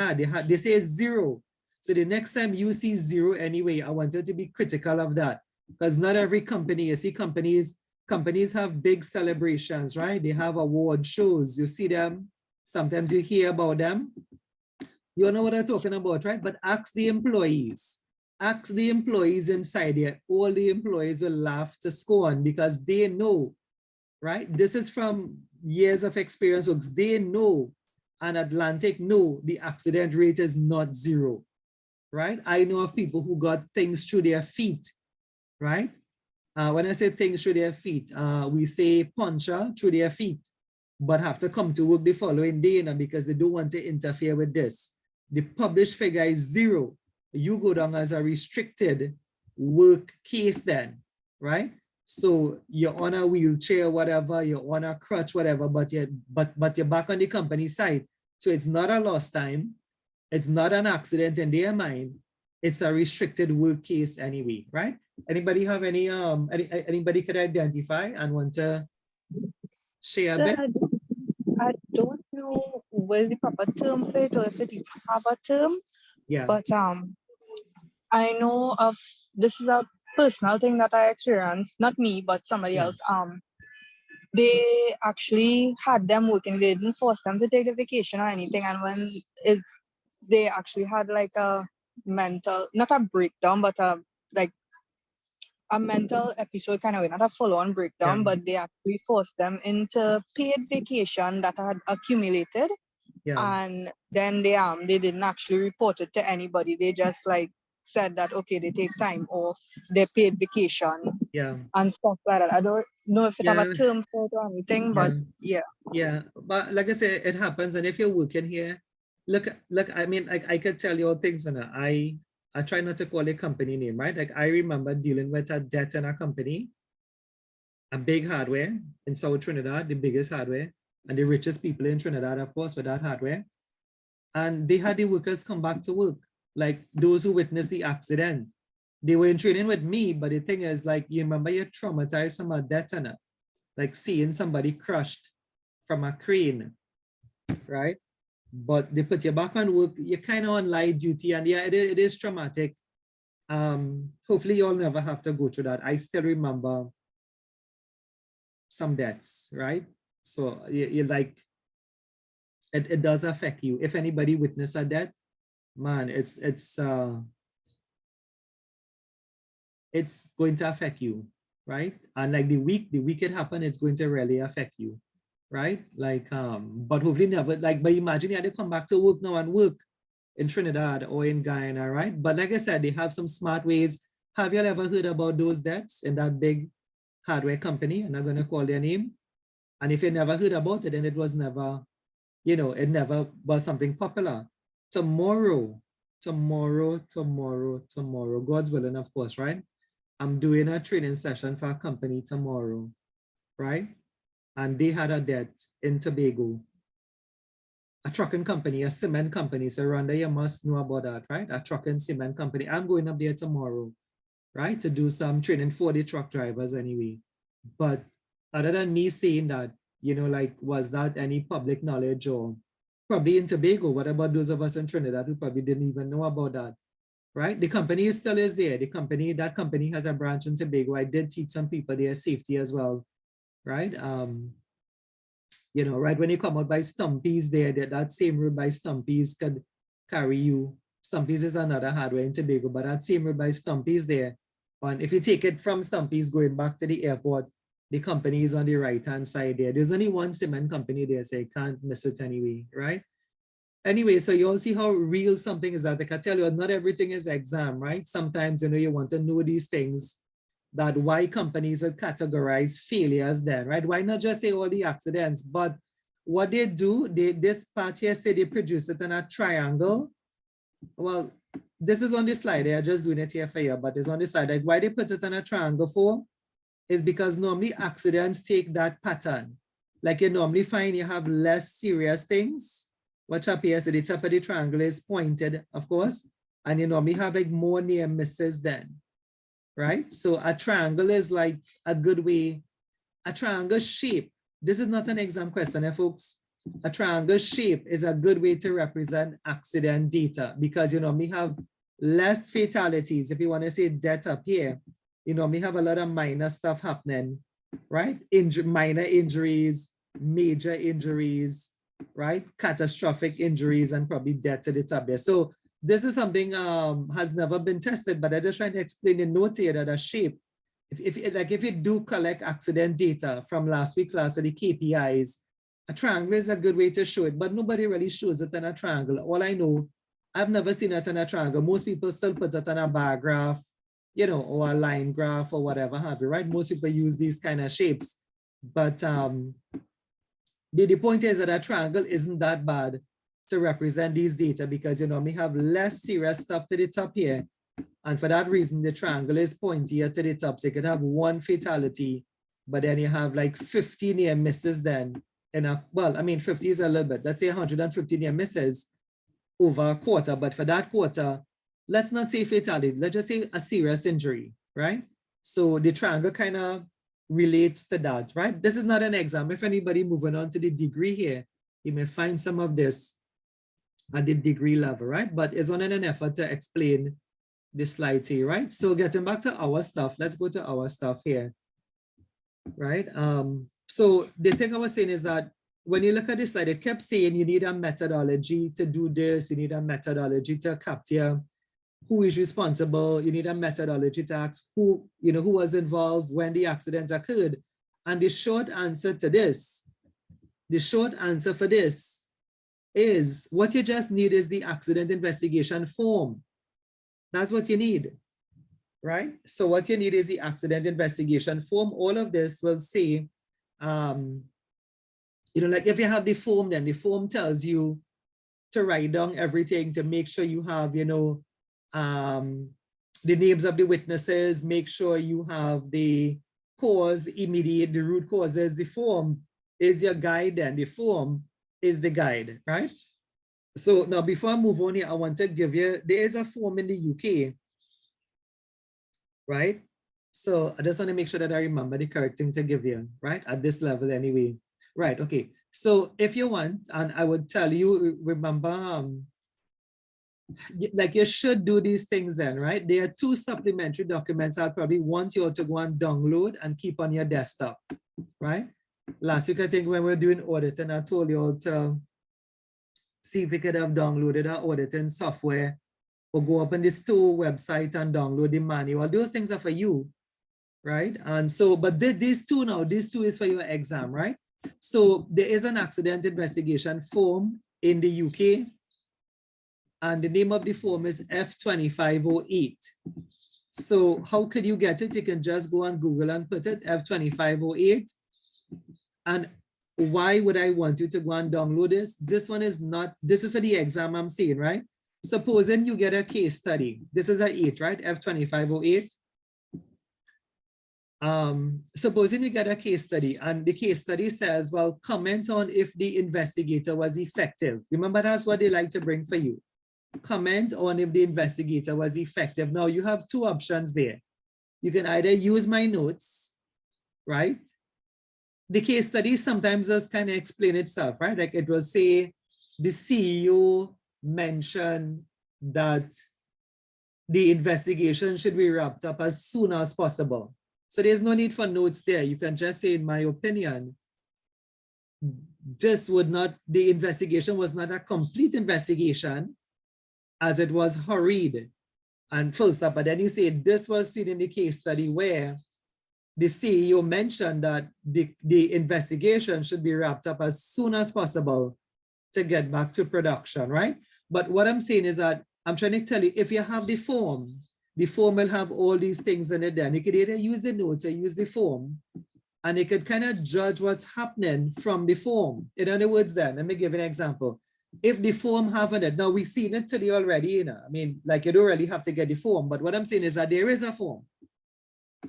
say 0. So the next time you see 0 anyway, I want you to be critical of that, because not every company, you see companies have big celebrations, right? They have award shows, you see them, sometimes you hear about them. You know what I'm talking about, right? But ask the employees. Ask the employees inside there. All the employees will laugh to scorn because they know, right? This is from years of experience. Folks. They know, and Atlantic know the accident rate is not zero, right? I know of people who got things through their feet, right? When I say things through their feet, we say puncture through their feet, but have to come to work the following day because they don't want to interfere with this. The published figure is zero. You go down as a restricted work case then, right? So you're on a wheelchair, whatever, you're on a crutch, whatever, but you're back on the company side. So it's not a lost time. It's not an accident in their mind. It's a restricted work case anyway, right? Anybody have anybody could identify and want to share a bit? I don't know what is the proper term for it or if it even have a term, Yeah. but I know of this is a personal thing that I experienced, not me, but somebody Yeah. else. They actually had them working, they didn't force them to take a vacation or anything, and when they actually had like a mental, not a breakdown, but like a mental episode kind of way, not a full-on breakdown, Yeah. but they actually forced them into paid vacation that had accumulated. Yeah. And then they didn't actually report it to anybody. They just like said that okay, they take time off, they paid vacation Yeah. and stuff like that. I don't know if it have a Yeah. term for it or anything, but yeah. Yeah, but like I said, it happens, and if you're working here, look. I mean, like I could tell you all things, and I try not to call a company name, right? Like I remember dealing with a debt in a company, a big hardware in South Trinidad, the biggest hardware, and the richest people in Trinidad, of course, with that hardware. And they had the workers come back to work, like those who witnessed the accident. They were in training with me, but the thing is, like, you remember you're traumatized some of that, and like seeing somebody crushed from a crane, right? But they put you back on work, you're kind of on light duty, and yeah, it is traumatic. Hopefully you'll never have to go through that. I still remember some deaths, right? So you like, it does affect you. If anybody witnessed a death, man, it's going to affect you, right? And like the week it happened, it's going to really affect you, right? Like, but hopefully never, like, but imagine you had to come back to work now and work in Trinidad or in Guyana, right? But like I said, they have some smart ways. Have you ever heard about those deaths in that big hardware company? I'm not going to call their name. And if you never heard about it, then it was never, it never was something popular. Tomorrow, God's willing, of course, right? I'm doing a training session for a company tomorrow, right? And they had a death in Tobago, a trucking company, a cement company. So Rhonda, you must know about that, right? A trucking cement company. I'm going up there tomorrow, right? To do some training for the truck drivers anyway. But other than me saying that, like, was that any public knowledge? Or probably in Tobago, what about those of us in Trinidad who probably didn't even know about that? Right? The company still is there. That company has a branch in Tobago. I did teach some people their safety as well, right? Right when you come out by Stumpy's there, that same road by Stumpy's could carry you. Stumpy's is another hardware in Tobago, but that same road by Stumpy's there. And if you take it from Stumpy's going back to the airport, the company is on the right-hand side there. There's only one cement company there, so you can't miss it anyway, right? Anyway, so you all see how real something is that. Like I tell you, not everything is exam, right? Sometimes, you want to know these things, that why companies will categorize failures then, right? Why not just say all the accidents? But what they do, this part here say they produce it in a triangle. Well, this is on the slide. They're just doing it here for you, but it's on the side. Like why they put it in a triangle for is because normally accidents take that pattern. Like you normally find you have less serious things. What up here, so the top of the triangle is pointed, of course, and you normally have like more near misses then, right? So a triangle is like a good way, a triangle shape. This is not an exam question, folks. A triangle shape is a good way to represent accident data because you normally have less fatalities. If you want to say death up here, you normally have a lot of minor stuff happening, right? Minor injuries, major injuries, right? Catastrophic injuries and probably death to the top there. So this is something has never been tested, but I just trying to explain the note here that a shape, if you do collect accident data from last week class or the KPIs, a triangle is a good way to show it, but nobody really shows it in a triangle. All I know, I've never seen it in a triangle. Most people still put it on a bar graph, you know, or a line graph or whatever have you, right? Most people use these kind of shapes. But the point is that a triangle isn't that bad to represent these data because you normally have less serious stuff to the top here. And for that reason, the triangle is pointier to the top. So you could have one fatality, but then you have like 50 near misses then. Well, I mean, 50 is a little bit, let's say 150 near misses over a quarter. But for that quarter, let's not say fatality, let's just say a serious injury, right? So the triangle kind of relates to that, right? This is not an exam. If anybody moving on to the degree here, you may find some of this at the degree level, right? But it's on an effort to explain this slide here, right? So getting back to our stuff, let's go to our stuff here, right? So the thing I was saying is that when you look at this slide, it kept saying you need a methodology to do this, you need a methodology to capture who is responsible, you need a methodology to ask who was involved when the accident occurred. And the short answer to this, the short answer for this is what you just need is the accident investigation form. That's what you need, right? So what you need is the accident investigation form. All of this will say, like if you have the form, then the form tells you to write down everything to make sure you have, the names of the witnesses, make sure you have the cause, immediate, the root causes. The form is your guide and the form is the guide, right? So now before I move on here, I want to give you, there is a form in the UK, right? So I just want to make sure that I remember the correct thing to give you, right? At this level anyway. Right, okay. So if you want, and I would tell you, remember, like you should do these things then, right? There are 2 supplementary documents I'll probably want you all to go and download and keep on your desktop, right? Last week, I think when we were doing auditing, I told you all to see if we could have downloaded our auditing software or go up on the store website and download the manual. Those things are for you, right? And so, but these 2 now, these 2 is for your exam, right? So there is an accident investigation form in the UK. And the name of the form is F2508. So how could you get it? You can just go on Google and put it F2508. And why would I want you to go and download this? This one is not, this is for the exam I'm saying, right? Supposing you get a case study. This is an 8, right? F2508. Supposing you get a case study and the case study says, well, comment on if the investigator was effective. Remember, that's what they like to bring for you. Comment on if the investigator was effective. Now you have 2 options there. You can either use my notes, right? The case study sometimes just kind of explain itself, right? Like it will say the CEO mentioned that the investigation should be wrapped up as soon as possible. So there's no need for notes there. You can just say, in my opinion, the investigation was not a complete investigation, as it was hurried and full stop. But then you say this was seen in the case study where the CEO mentioned that the investigation should be wrapped up as soon as possible to get back to production, right? But what I'm saying is that I'm trying to tell you, if you have the form will have all these things in it. Then you could either use the notes or use the form, and you could kind of judge what's happening from the form. In other words, then, let me give an example. If the form having it, now we've seen it today already, I mean, like you don't really have to get the form, but what I'm saying is that there is a form.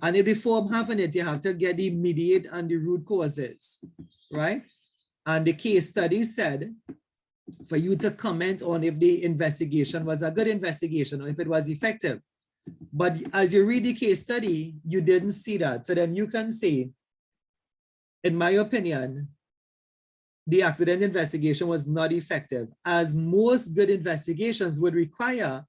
And if the form having it, you have to get the immediate and the root causes, right? And the case study said for you to comment on if the investigation was a good investigation or if it was effective. But as you read the case study, you didn't see that. So then you can say, in my opinion, the accident investigation was not effective, as most good investigations would require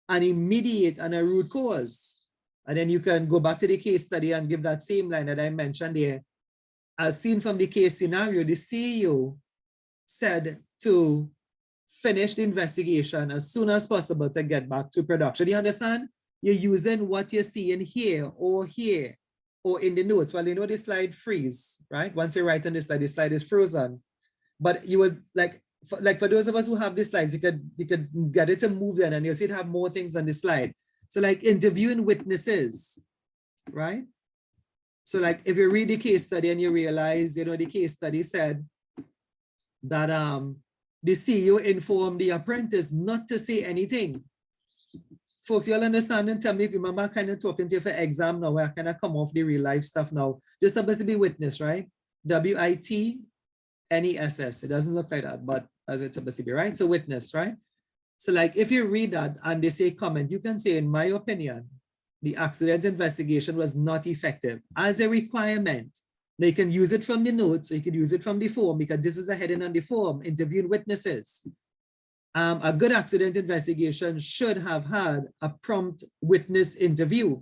an immediate and a root cause. And then you can go back to the case study and give that same line that I mentioned there. As seen from the case scenario, the CEO said to finish the investigation as soon as possible to get back to production. You understand? You're using what you're seeing here or in the notes. Well, you know the slide freeze, right? Once you write on the slide is frozen. But you would for those of us who have the slides, you could get it to move then, and you'll see it have more things on the slide. So like interviewing witnesses, right? So like if you read the case study and you realize, you know, the case study said that the CEO informed the apprentice not to say anything. Folks, you'll understand and tell me if you remember kind of talking to you for exam now, where I kind of come off the real life stuff now. You're supposed to be witness, right? WITNESS. It doesn't look like that, but as it's supposed to be, right? So witness, right? So like if you read that and they say comment, you can say, in my opinion, the accident investigation was not effective as a requirement. Now you can use it from the notes, or you could use it from the form, because this is a heading on the form, interviewing witnesses. A good accident investigation should have had a prompt witness interview.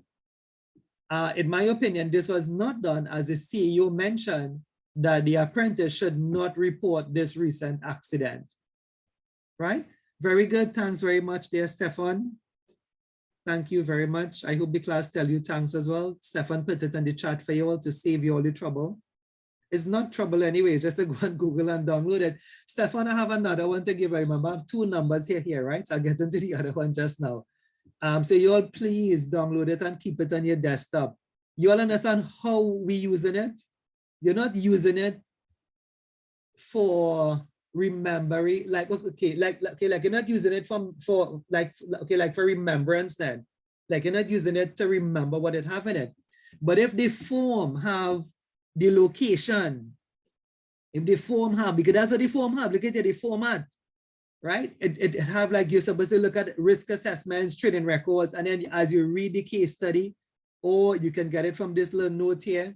In my opinion, this was not done, as the CEO mentioned, that the apprentice should not report this recent accident. Right? Very good. Thanks very much there, Stefan. Thank you very much. I hope the class tell you thanks as well. Stefan put it in the chat for you all to save you all the trouble. It's not trouble anyway, just to go on Google and download it. Stefan, I have another one to give. I remember I have 2 numbers here, right? So I'll get into the other one just now. So you all please download it and keep it on your desktop. You all understand how we using it? You're not using it for remembering, like you're not using it for remembrance then. Like you're not using it to remember what it have in it. But if the form have the location, if the form have, because that's what the form have, look at the format, right? It have, like, you're supposed to look at risk assessments, trading records, and then as you read the case study, or you can get it from this little note here,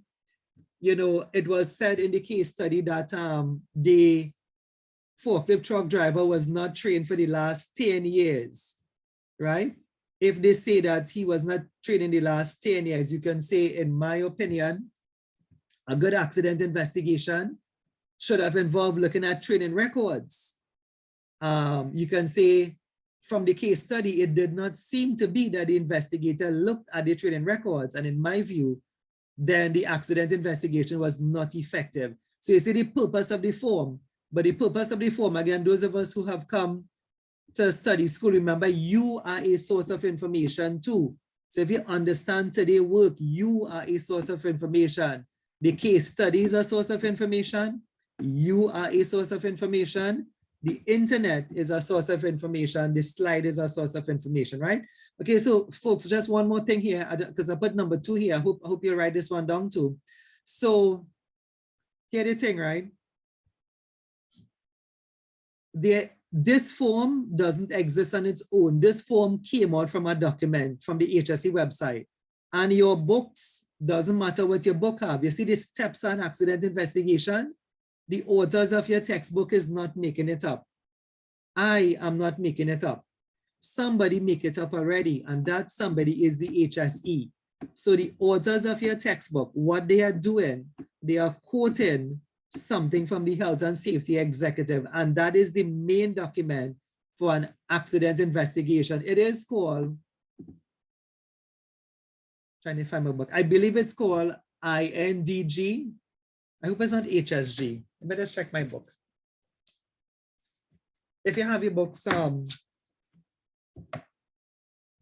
you know, it was said in the case study that the forklift truck driver was not trained for the last 10 years, right? If they say that he was not trained in the last 10 years, you can say, in my opinion, a good accident investigation should have involved looking at training records. You can say, from the case study, it did not seem to be that the investigator looked at the training records, and in my view, then the accident investigation was not effective. So you see the purpose of the form, but the purpose of the form, again, those of us who have come to study school, remember, you are a source of information too. So if you understand today's work, you are a source of information. The case study is a source of information. You are a source of information. The internet is a source of information. The slide is a source of information, right? Okay, so folks, just one more thing here, because I put number 2 here. I hope you write this one down too. So here the thing, right? This form doesn't exist on its own. This form came out from a document from the HSE website. And your books, doesn't matter what your book have. You see the steps on accident investigation? The authors of your textbook is not making it up. I am not making it up. Somebody make it up already, and that somebody is the HSE. So the authors of your textbook, what they are doing, they are quoting something from the Health and Safety Executive, and that is the main document for an accident investigation. It is called, trying to find my book, I believe it's called INDG. I hope it's not HSG. I better check my book. If you have your books,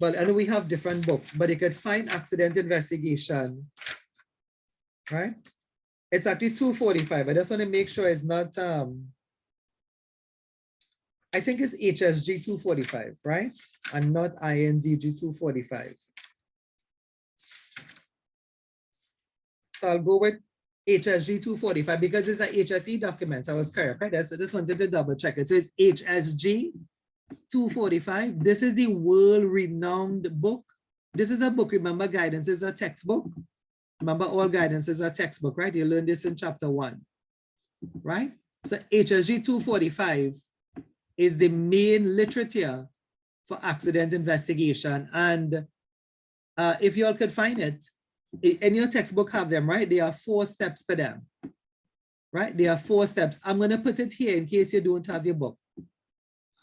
well, I know we have different books, but you could find accident investigation, right? It's actually 245. I just want to make sure it's not, I think it's HSG 245, right? And not INDG 245. So I'll go with HSG 245 because it's a HSE document. I was correct, right? So I just wanted to double check it. So it's HSG 245. This is the world-renowned book. This is a book. Remember, guidance is a textbook. Remember, all guidance is a textbook, right? You learned this in chapter 1, right? So HSG 245 is the main literature for accident investigation. And if you all could find it, in your textbook have them, right? There are 4 steps to them, right? There are 4 steps. I'm going to put it here in case you don't have your book.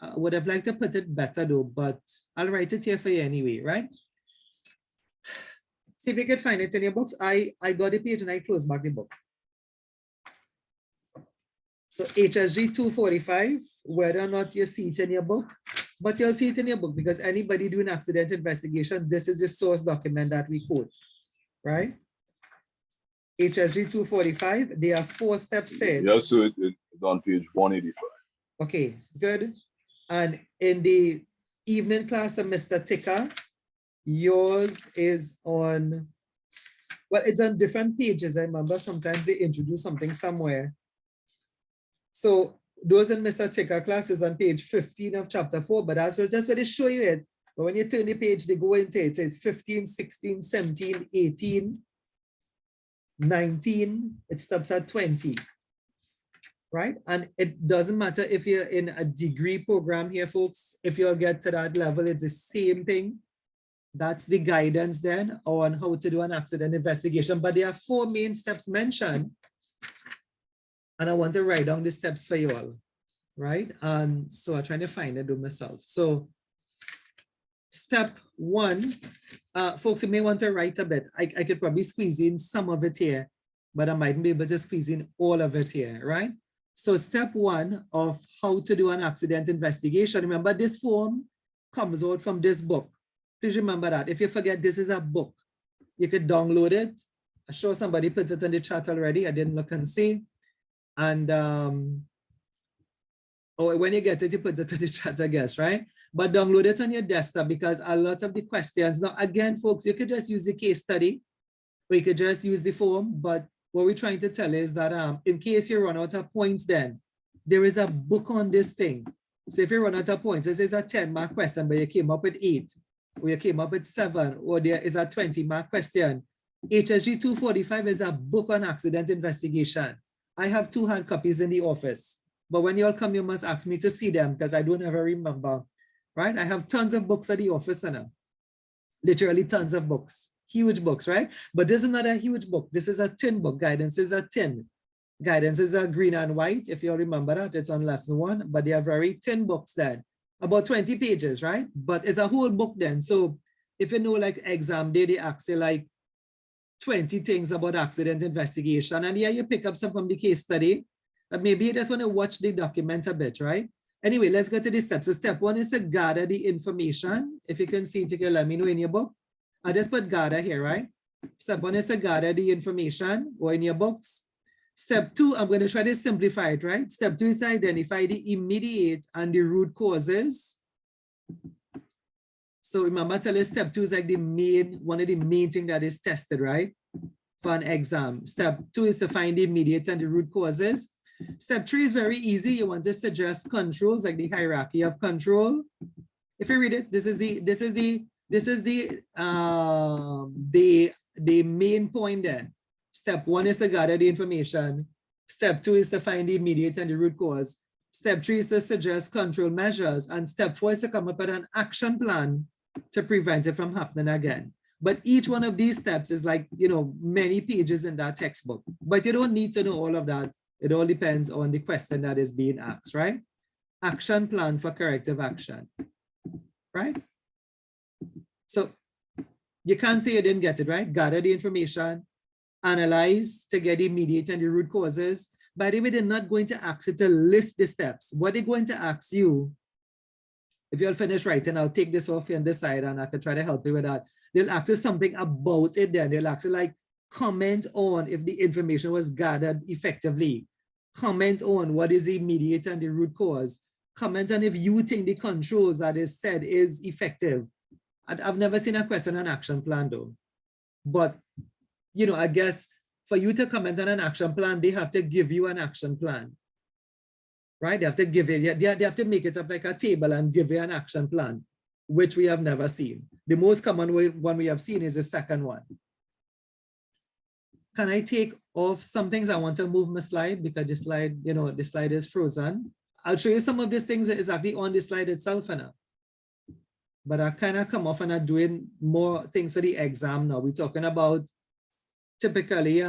I would have liked to put it better though, but I'll write it here for you anyway, right? See if you can find it in your books. I got the page and I closed back the book. So HSG 245, whether or not you see it in your book, but you'll see it in your book because anybody doing accident investigation, this is the source document that we quote, right? HSG 245, there are 4 steps there. Yes, so it's on page 185. Okay, good. And in the evening class of Mr. Ticker, yours is on, well, it's on different pages. I remember sometimes they introduce something somewhere. So those in Mr. Ticker class is on page 15 of chapter 4, but that's just where they show you it. But when you turn the page, they go into it. It says 15, 16, 17, 18, 19, it stops at 20. Right? And it doesn't matter if you're in a degree program here, folks. If you'll get to that level, it's the same thing. That's the guidance then on how to do an accident investigation. But there are 4 main steps mentioned. And I want to write down the steps for you all. Right? And so I'm trying to find it myself. So step 1, folks, you may want to write a bit. I could probably squeeze in some of it here, but I mightn't be able to squeeze in all of it here, right? So step 1 of how to do an accident investigation. Remember, this form comes out from this book. Please remember that. If you forget, this is a book. You could download it. I'm sure somebody put it in the chat already. I didn't look and see. And or when you get it, you put it in the chat, I guess, right? But download it on your desktop because a lot of the questions, now again, folks, you could just use the case study or you could just use the form, but what we're trying to tell is that in case you run out of points, then there is a book on this thing. So if you run out of points, this is a 10-mark question, but you came up with 8, or you came up with 7, or there is a 20-mark question. HSG 245 is a book on accident investigation. I have 2 hard copies in the office, but when you all come, you must ask me to see them because I don't ever remember, right? I have tons of books at the office now, literally tons of books. Huge books, right? But this is not a huge book. This is a tin book. Guidance is a tin. Guidance is a green and white. If you all remember that, it's on lesson 1, but they are very thin books then. About 20 pages, right? But it's a whole book then. So if you know like exam day, they ask you like 20 things about accident investigation. And yeah, you pick up some from the case study, but maybe you just want to watch the document a bit, right? Anyway, let's get to the steps. So step 1 is to gather the information. If you can see it, you can let me know in your book. I just put gather here, right? Step 1 is to gather the information or in your books. Step 2, I'm going to try to simplify it, right? Step 2 is to identify the immediate and the root causes. So remember, I tell you, step 2 is like one of the main things that is tested, right? For an exam. Step 2 is to find the immediate and the root causes. Step 3 is very easy. You want to suggest controls, like the hierarchy of control. If you read it, this is the main point there. Step 1 is to gather the information. Step 2 is to find the immediate and the root cause. Step 3 is to suggest control measures. And step 4 is to come up with an action plan to prevent it from happening again. But each one of these steps is like, you know, many pages in that textbook. But you don't need to know all of that. It all depends on the question that is being asked, right? Action plan for corrective action, right? So you can't say you didn't get it, right? Gather the information, analyze to get the immediate and the root causes. By the way, they're not going to ask you to list the steps. What they're going to ask you, if you'll finish writing, I'll take this off on this side and I can try to help you with that. They'll ask you something about it then. They'll ask you like, comment on if the information was gathered effectively. Comment on what is the immediate and the root cause. Comment on if you think the controls that is said is effective. I've never seen a question on action plan though. But, you know, I guess for you to comment on an action plan, they have to give you an action plan, right? They have to give it, they have to make it up like a table and give you an action plan, which we have never seen. The most common one we have seen is the second one. Can I take off some things? I want to move my slide because the slide, you know, the slide is frozen. I'll show you some of these things that is actually on the slide itself now. But I kind of come off and I'm doing more things for the exam now. We're talking about typically,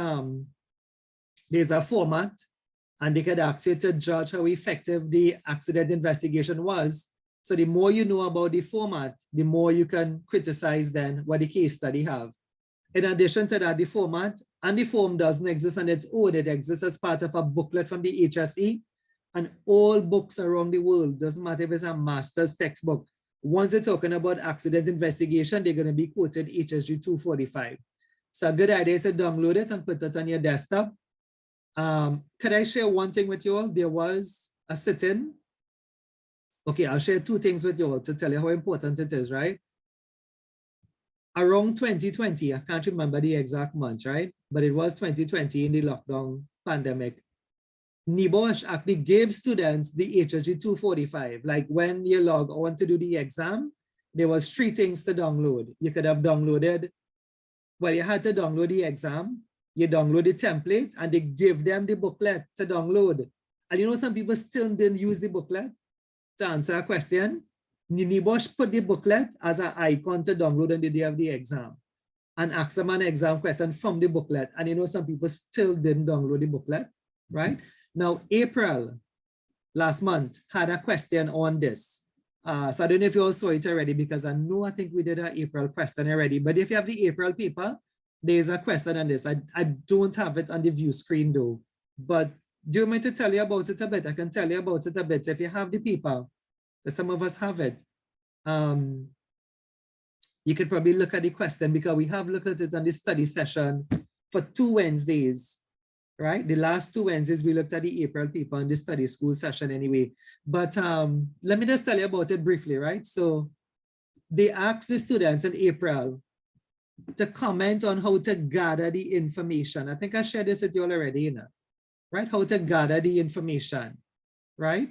there's a format and they could ask you to judge how effective the accident investigation was. So the more you know about the format, the more you can criticize then what the case study have. In addition to that, the format and the form doesn't exist on its own. It exists as part of a booklet from the HSE, and all books around the world, doesn't matter if it's a master's textbook, once they're talking about accident investigation, they're going to be quoted HSG 245. So a good idea is to download it and put it on your desktop. Could I share one thing with you all? There was a sit-in. Okay, I'll share two things with you all to tell you how important it is, right? Around 2020, I can't remember the exact month, right? But it was 2020 in the lockdown pandemic. NEBOSH actually gave students the HSG 245. Like when you log on to do the exam, there was 3 things to download. You could have downloaded, well, you had to download the exam, you download the template, and they give them the booklet to download. And you know, some people still didn't use the booklet to answer a question. NEBOSH put the booklet as an icon to download on the day of the exam and ask them an exam question from the booklet. And you know, some people still didn't download the booklet, right? Now, April last month had a question on this. So I don't know if you all saw it already, because I think we did an April question already. But if you have the April paper, there's a question on this. I don't have it on the view screen though. But do you want me to tell you about it a bit? I can tell you about it a bit. So if you have the paper, some of us have it. You could probably look at the question, because we have looked at it on the study session for 2 Wednesdays. Right, the last 2 Wednesdays we looked at the April paper in the study school session anyway. But let me just tell you about it briefly, right? So they asked the students in April to comment on how to gather the information. I think I shared this with you all already, you know, right? How to gather the information, right?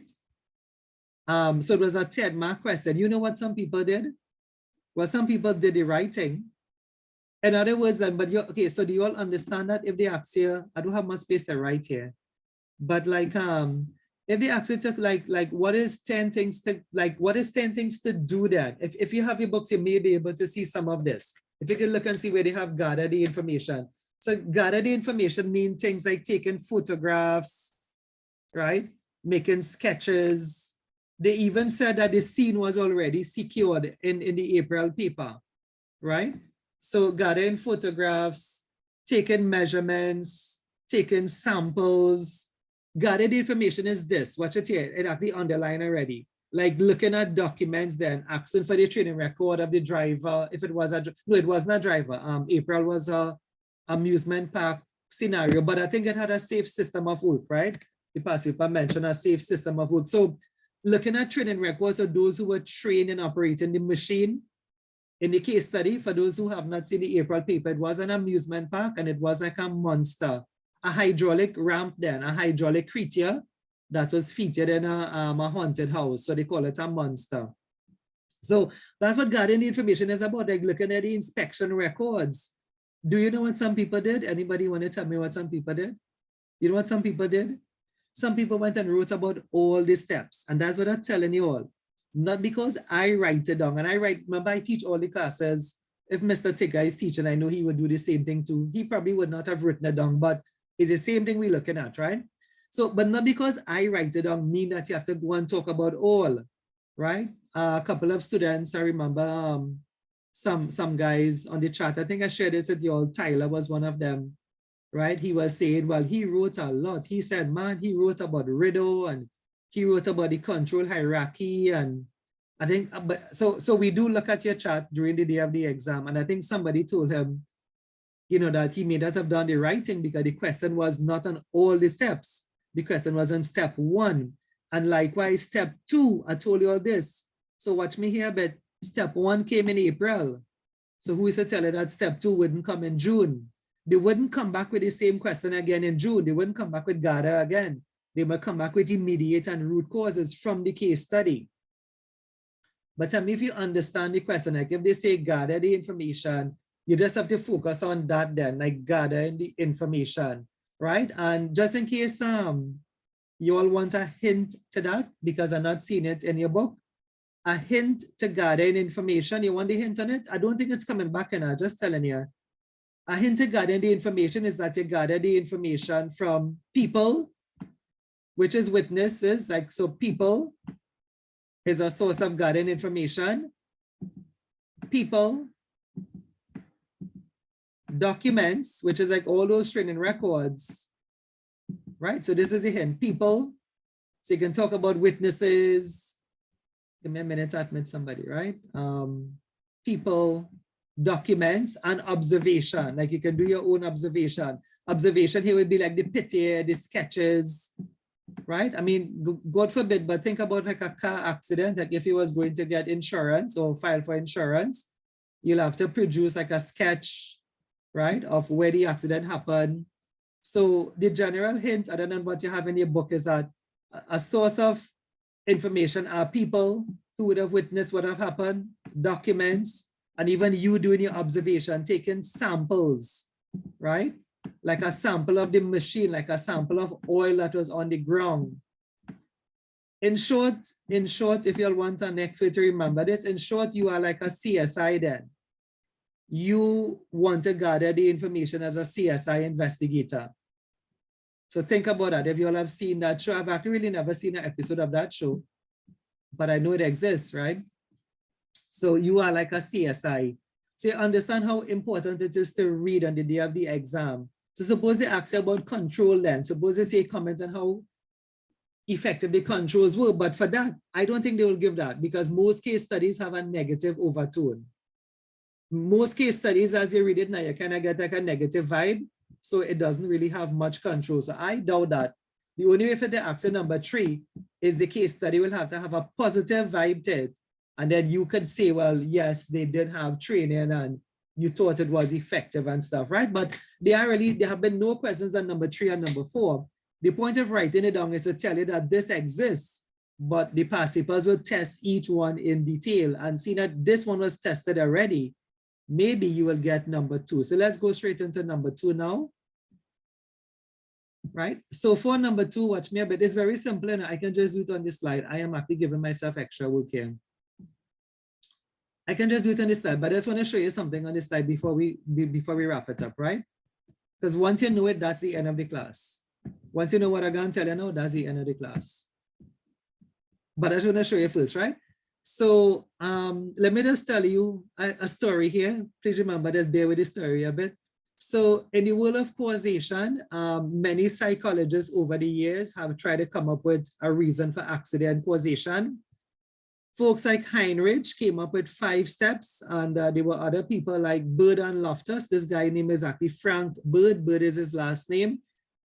So it was a 10-mark question. You know what some people did? Well, some people did the writing. In other words, but you okay, so do you all understand that if they ask you, I don't have much space to write here, but like if they ask you to like what is 10 things to do then? If you have your books, you may be able to see some of this. If you can look and see where they have gathered the information. So gather the information mean things like taking photographs, right? Making sketches. They even said that the scene was already secured in the April paper, right? So gathering photographs, taking measurements, taking samples. Gathered information is this, watch it here, it actually underlined already. Like looking at documents then, asking for the training record of the driver. If it was no, it wasn't a driver. April was a amusement park scenario, but I think it had a safe system of work, right? The past paper mentioned a safe system of work. So looking at training records of those who were trained in operating the machine. In the case study, for those who have not seen the April paper, it was an amusement park and it was like a monster, a hydraulic ramp then, a hydraulic creature that was featured in a haunted house. So they call it a monster. So that's what gathering the information is about, like looking at the inspection records. Do you know what some people did? Anybody want to tell me what some people did? You know what some people did? Some people went and wrote about all the steps. And that's what I'm telling you all. Not because I write it down, and remember I teach all the classes. If Mr. Tigger is teaching, I know he would do the same thing too. He probably would not have written it down, but it's the same thing we're looking at, right? So, but not because I write it down mean that you have to go and talk about all, right? A couple of students, I remember some guys on the chat, I think I shared this with you all, Tyler was one of them, right? He was saying, well, he wrote a lot. He said, man, he wrote about Riddle and he wrote about the control hierarchy, and I think, but so we do look at your chat during the day of the exam, and I think somebody told him, you know, that he may not have done the writing because the question was not on all the steps. The question was on step 1, and likewise step 2. I told you all this. So watch me here, but step 1 came in April. So who is to tell you that step 2 wouldn't come in June? They wouldn't come back with the same question again in June. They wouldn't come back with gather again. They will come back with immediate and root causes from the case study. But if you understand the question, like if they say gather the information, you just have to focus on that then, like gathering the information, right? And just in case you all want a hint to that, because I'm not seeing it in your book, a hint to gathering information, you want the hint on it? I don't think it's coming back in, I'm just telling you. A hint to gathering the information is that you gather the information from people which is witnesses, like, so people is a source of gathering information. People, documents, which is like all those training records, right? So this is a hint, people. So you can talk about witnesses. Give me a minute to admit somebody, right? People, documents, and observation. Like you can do your own observation. Observation here would be like the picture, the sketches, right? I mean, God forbid, but think about like a car accident. Like if he was going to get insurance or file for insurance, you'll have to produce like a sketch, right, of where the accident happened. So the general hint, I don't know what you have in your book, is that a source of information are people who would have witnessed what have happened, documents, and even you doing your observation, taking samples, right? Like a sample of the machine, like a sample of oil that was on the ground. In short, if you all want a next way to remember this, in short, you are like a CSI then. You want to gather the information as a CSI investigator. So think about that. If you all have seen that show, I've actually really never seen an episode of that show, but I know it exists, right? So you are like a CSI. So you understand how important it is to read on the day of the exam. So suppose they ask you about control then, suppose they say comment on how effective the controls were, but for that, I don't think they will give that because most case studies have a negative overtone. Most case studies, as you read it now, you kind of get like a negative vibe. So it doesn't really have much control. So I doubt that. The only way for the answer number 3 is the case study will have to have a positive vibe to it. And then you could say, well, yes, they did have training and you thought it was effective and stuff, right? But there have been no questions on number 3 and number 4. The point of writing it down is to tell you that this exists, but the past papers will test each one in detail and see that this one was tested already. Maybe you will get number 2. So let's go straight into number 2 now. Right? So for number 2, watch me a bit. It's very simple and I can just do it on this slide. I am actually giving myself extra work here. I can just do it on this slide, but I just want to show you something on this slide before we wrap it up, right? Because once you know it, that's the end of the class. Once you know what I'm going to tell you now, that's the end of the class. But I just want to show you first, right? So let me just tell you a story here. Please remember that, bear with the story a bit. So in the world of causation, many psychologists over the years have tried to come up with a reason for accident causation. Folks like Heinrich came up with 5 steps, and there were other people like Bird and Loftus. This guy name is actually Frank Bird. Bird is his last name.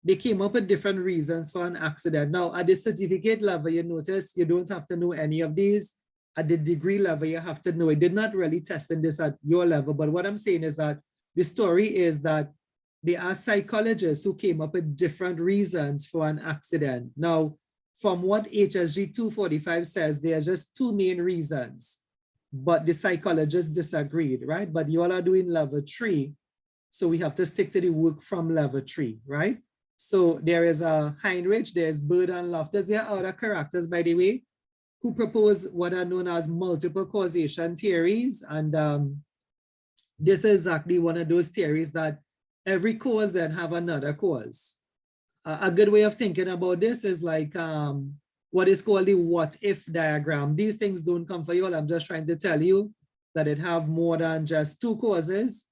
They came up with different reasons for an accident. Now, at the certificate level, you notice you don't have to know any of these. At the degree level, you have to know. It did not really test in this at your level, but what I'm saying is that the story is that there are psychologists who came up with different reasons for an accident. Now, from what HSG 245 says, there are just 2 main reasons, but the psychologists disagreed, right? But you all are doing level 3, so we have to stick to the work from level 3, right? So there is a Heinrich, there's Bird and Loftus. There are other characters, by the way, who propose what are known as multiple causation theories. And this is exactly one of those theories that every cause then have another cause. A good way of thinking about this is like what is called the what if diagram. These things don't come for you all. I'm just trying to tell you that it have more than just 2 causes.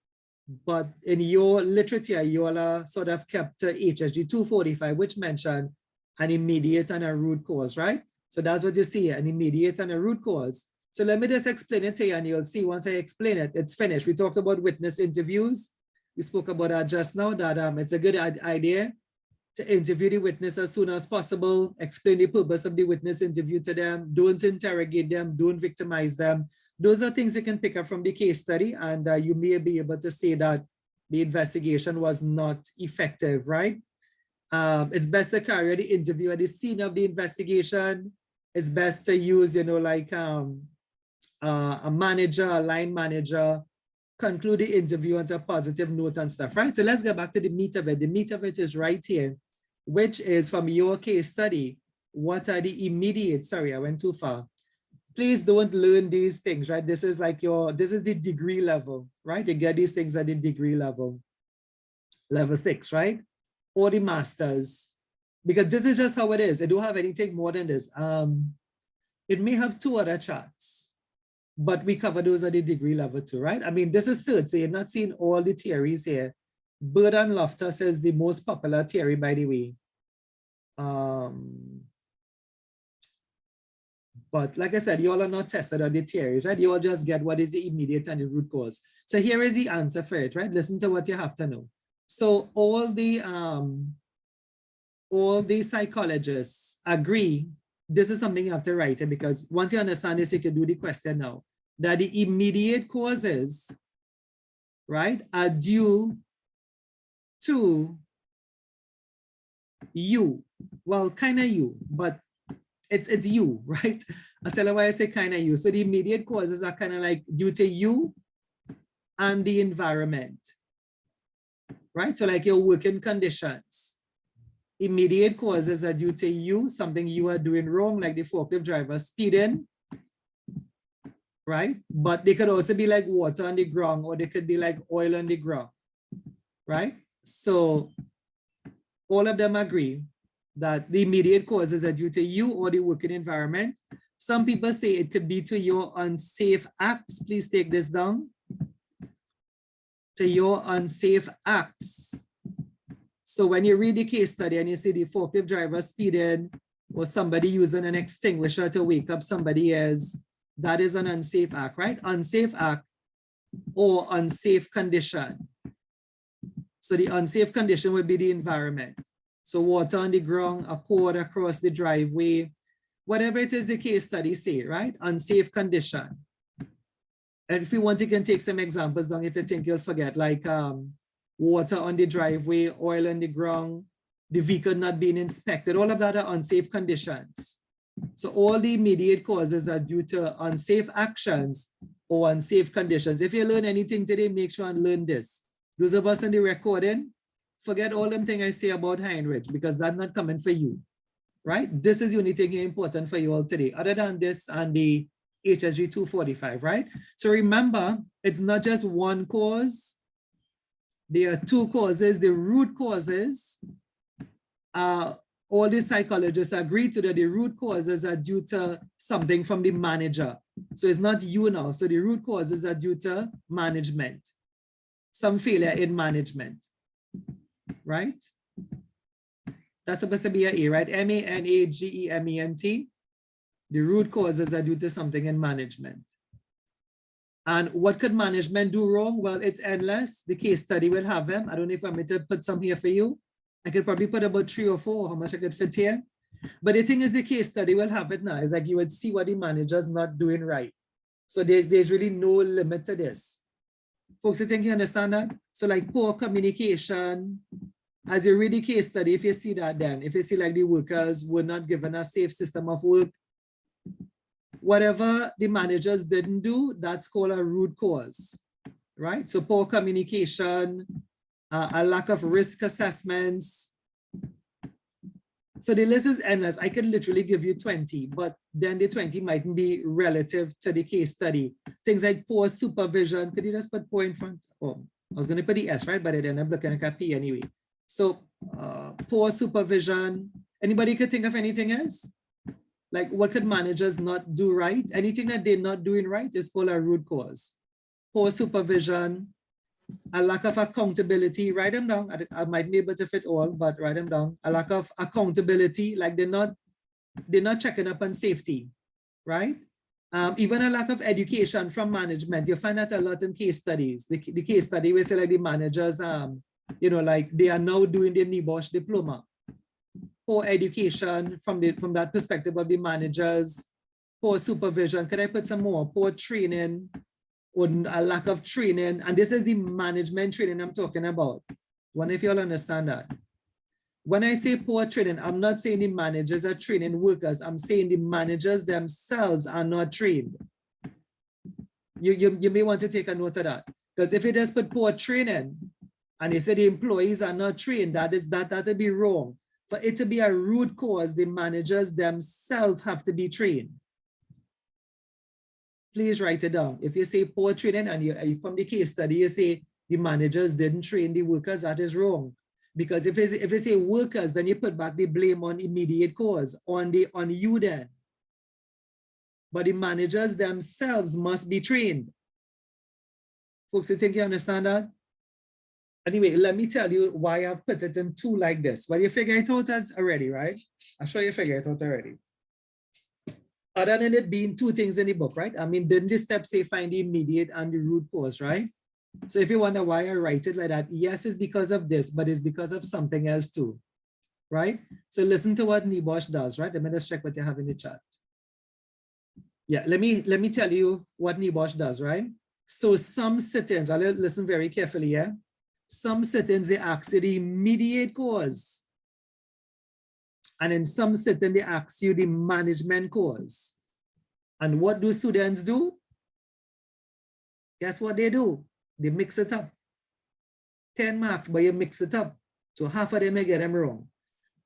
But in your literature, you all are sort of kept to HSG 245, which mentioned an immediate and a root cause, right? So that's what you see, an immediate and a root cause. So let me just explain it to you, and you'll see once I explain it, it's finished. We talked about witness interviews. We spoke about that just now, that it's a good idea to interview the witness as soon as possible, explain the purpose of the witness interview to them, don't interrogate them, don't victimize them. Those are things you can pick up from the case study, and you may be able to say that the investigation was not effective, right? It's best to carry the interview at the scene of the investigation. It's best to use, like a manager, a line manager, conclude the interview on a positive note and stuff, right? So let's get back to the meat of it. The meat of it is right here, which is from your case study. What are the immediate, sorry, I went too far. Please don't learn these things, right? This is like this is the degree level, right? You get these things at the degree level, level 6, right? Or the masters. because this is just how it is. I don't have anything more than this. It may have 2 other charts, but we cover those at the degree level too, right? I mean, this is third, so you're not seeing all the theories here. Bird and Loftus is the most popular theory, by the way. But like I said, you all are not tested on the theories, right? You all just get what is the immediate and the root cause. So here is the answer for it, right? Listen to what you have to know. So all the psychologists agree, this is something you have to write it, because once you understand this, you can do the question now, that the immediate causes, right, are due to you. Well, kind of you, but it's you, right? I'll tell you why I say kind of you. So the immediate causes are kind of like due to you and the environment, right? So like your working conditions. Immediate causes are due to you, something you are doing wrong, like the forklift driver speeding, right? But they could also be like water on the ground, or they could be like oil on the ground, right? So all of them agree that the immediate causes are due to you or the working environment. Some people say it could be to your unsafe acts. Please take this down. To your unsafe acts. So when you read the case study and you see the forklift driver speeding, or somebody using an extinguisher to wake up somebody else, that is an unsafe act, right? Unsafe act or unsafe condition. So the unsafe condition would be the environment. So water on the ground, a cord across the driveway, whatever it is the case study say, right? Unsafe condition. And if you want, you can take some examples down if you think you'll forget, like water on the driveway, oil on the ground, the vehicle not being inspected, all of that are unsafe conditions. So all the immediate causes are due to unsafe actions or unsafe conditions. If you learn anything today, make sure and learn this. Those of us in the recording, forget all them things I say about Heinrich, because that's not coming for you, right? This is the only thing important for you all today, other than this and the HSG 245, right? So remember, it's not just one cause. There are 2 causes. The root causes, all the psychologists agree to that the root causes are due to something from the manager. So it's not you now. So the root causes are due to management, some failure in management, right? That's supposed to be an A, right? management. The root causes are due to something in management. And what could management do wrong? Well, it's endless. The case study will have them. I don't know if I'm going to put some here for you. I could probably put about 3 or 4, how much I could fit here. But the thing is, the case study will have it now. It's like you would see what the manager's not doing right. So there's really no limit to this. Folks, I think you understand that? So like poor communication, as you read the case study, if you see that, then if you see like the workers were not given a safe system of work, whatever the managers didn't do, that's called a root cause, right? So poor communication, a lack of risk assessments. So the list is endless. I could literally give you 20, but then the 20 mightn't be relative to the case study. Things like poor supervision. Could you just put poor in front? Oh, I was going to put the S, right? But I ended up looking at P anyway. So poor supervision. Anybody could think of anything else? Like what could managers not do right? Anything that they're not doing right is called a root cause. Poor supervision, a lack of accountability. Write them down. I might be able to fit all, but write them down. A lack of accountability, like they're not checking up on safety, right? Even a lack of education from management. You find that a lot in case studies. The case study we say like the managers, like they are now doing the NEBOSH diploma. Poor education from that perspective of the managers. Poor supervision. Could I put some more? Poor training, or a lack of training. And this is the management training I'm talking about. Wonder if you all understand that. When I say poor training, I'm not saying the managers are training workers. I'm saying the managers themselves are not trained. You may want to take a note of that. Because if you just put poor training and you say the employees are not trained, that would be wrong. For it to be a root cause, the managers themselves have to be trained. Please write it down. If you say poor training and you from the case study, you say the managers didn't train the workers, that is wrong. Because if it's a workers, then you put back the blame on immediate cause, on you then. But the managers themselves must be trained. Folks, you think you understand that? Anyway, let me tell you why I've put it in two like this. Well, you figure it out as already, right? I'm sure you figure it out already. Other than it being two things in the book, right? I mean, didn't the step say find the immediate and the root cause, right? So if you wonder why I write it like that, yes, it's because of this, but it's because of something else too, right? So listen to what NEBOSH does, right? Let me just check what you have in the chat. Yeah, let me tell you what NEBOSH does, right? So some sit-ins, I'll listen very carefully, yeah? Some sit-ins, they ask you the immediate cause. And in some sit-ins, they ask you the management cause. And what do students do? Guess what they do? They mix it up. 10 marks, but you mix it up. So half of them may get them wrong.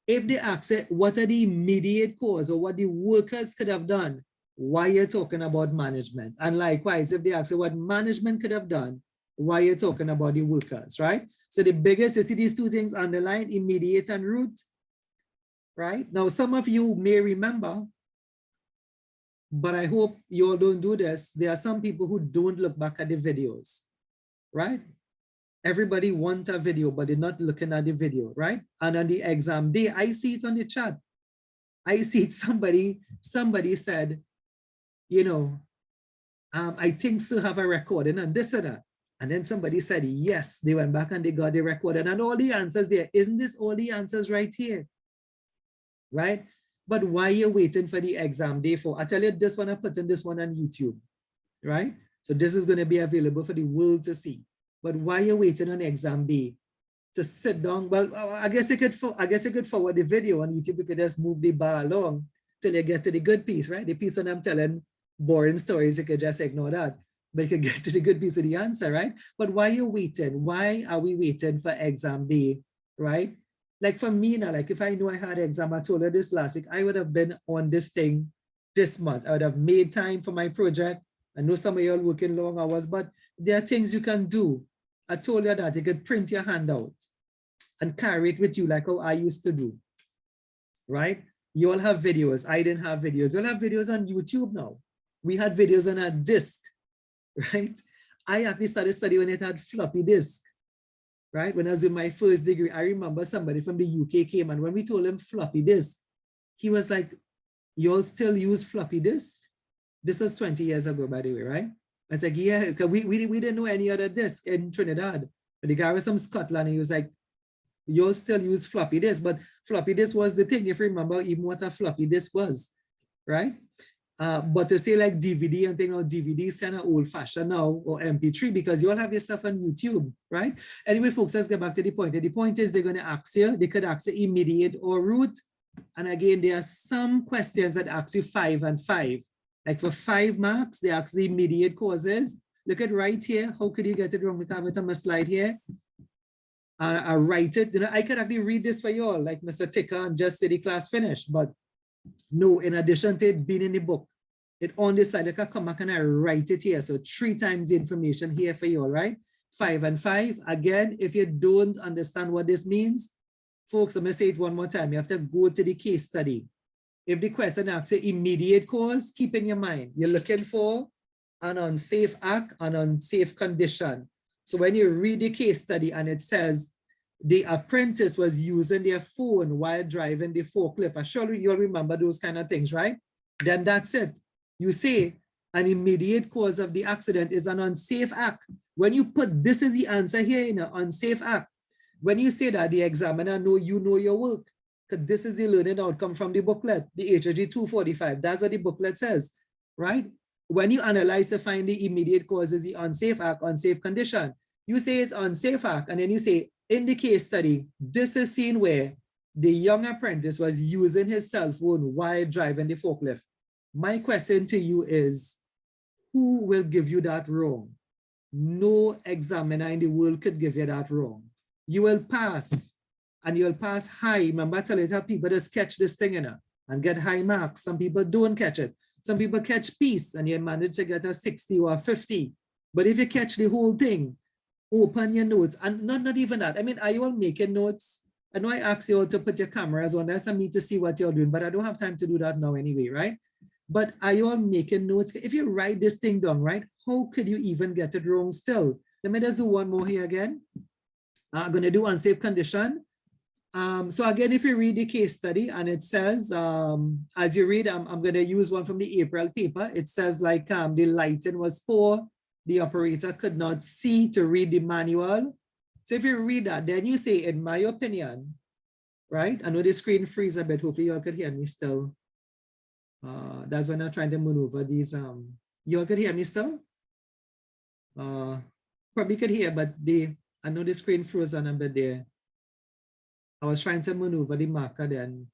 If they ask it, what are the immediate cause or what the workers could have done, why you're talking about management? And likewise, if they ask you what management could have done, why you're talking about the workers, right? So the biggest, you see these two things underlined, immediate and root, right? Now, some of you may remember, but I hope you all don't do this. There are some people who don't look back at the videos, right? Everybody wants a video, but they're not looking at the video, right? And on the exam day, I see it on the chat. I see it, somebody said, you know, I think so have a recording and this and that. And then somebody said, yes, they went back and they got the recording and all the answers there. Isn't this all the answers right here? Right? But why are you waiting for the exam day for? I tell you, this one, I put in this one on YouTube, right? So this is going to be available for the world to see. But why are you waiting on exam day to sit down? Well, I guess you could forward the video on YouTube. You could just move the bar along till you get to the good piece, right? The piece when I'm telling boring stories, you could just ignore that. But you could get to the good piece with the answer, right? But why are you waiting? Why are we waiting for exam day, right? Like for me now, like if I knew I had an exam, I told her this last week, I would have been on this thing this month. I would have made time for my project. I know some of y'all working long hours, but there are things you can do. I told you that you could print your handout and carry it with you like how I used to do, right? You all have videos. I didn't have videos. You all have videos on YouTube now. We had videos on a disc, right? I actually started studying when it had floppy disk, right? When I was in my first degree, I remember somebody from the UK came and when we told him floppy disk, he was like, you all still use floppy disk? This was 20 years ago, by the way, right? I was like, yeah, because we didn't know any other disk in Trinidad. But the guy was from Scotland, and he was like, you still use floppy disk, but floppy disk was the thing, if you remember even what a floppy disk was, right? But to say like DVD and thing, or DVD is kind of old fashioned now, or MP3, because you all have your stuff on YouTube, right? Anyway, folks, let's get back to the point. The point is they're going to ask you, they could ask you immediate or root. And again, there are some questions that ask you 5 and 5. Like for 5 marks, they ask the immediate causes. Look at right here. How could you get it wrong? We have it on my slide here. I write it. You know, I could actually read this for you all, like Mr. Ticker, and just say the class finished. But no, in addition to it being in the book, it on this slide, I can come back and I write it here. So 3 times the information here for you all, right? 5 and 5. Again, if you don't understand what this means, folks, I'm going to say it one more time. You have to go to the case study. If the question asks you immediate cause, keep in your mind, you're looking for an unsafe act, an unsafe condition. So when you read the case study and it says the apprentice was using their phone while driving the forklift, I'm sure you'll remember those kind of things, right? Then that's it. You say an immediate cause of the accident is an unsafe act. When you put this is the answer here in an unsafe act, when you say that, the examiner know you know your work. Because this is the learning outcome from the booklet, the HOG 245. That's what the booklet says, right? When you analyze to find the immediate causes, the unsafe act, unsafe condition, you say it's unsafe act, and then you say, in the case study, this is seen where the young apprentice was using his cell phone while driving the forklift. My question to you is, who will give you that wrong? No examiner in the world could give you that wrong. You will pass. And you'll pass high. Remember, I tell you that people just catch this thing and get high marks. Some people don't catch it. Some people catch piece and you manage to get a 60 or a 50. But if you catch the whole thing, open your notes, and not even that. I mean, are you all making notes? I know I asked you all to put your cameras on there for me to see what you're doing, but I don't have time to do that now anyway, right? But are you all making notes? If you write this thing down, right, how could you even get it wrong still? Let me just do one more here again. I'm going to do unsafe condition. So again, if you read the case study and it says, as you read, I'm going to use one from the April paper. It says like the lighting was poor. The operator could not see to read the manual. So if you read that, then you say, in my opinion, right? I know the screen freeze a bit. Hopefully you all could hear me still. That's when I'm trying to maneuver these. You all could hear me still? Probably could hear, but I know the screen froze on a bit there. I was trying to maneuver the marker then.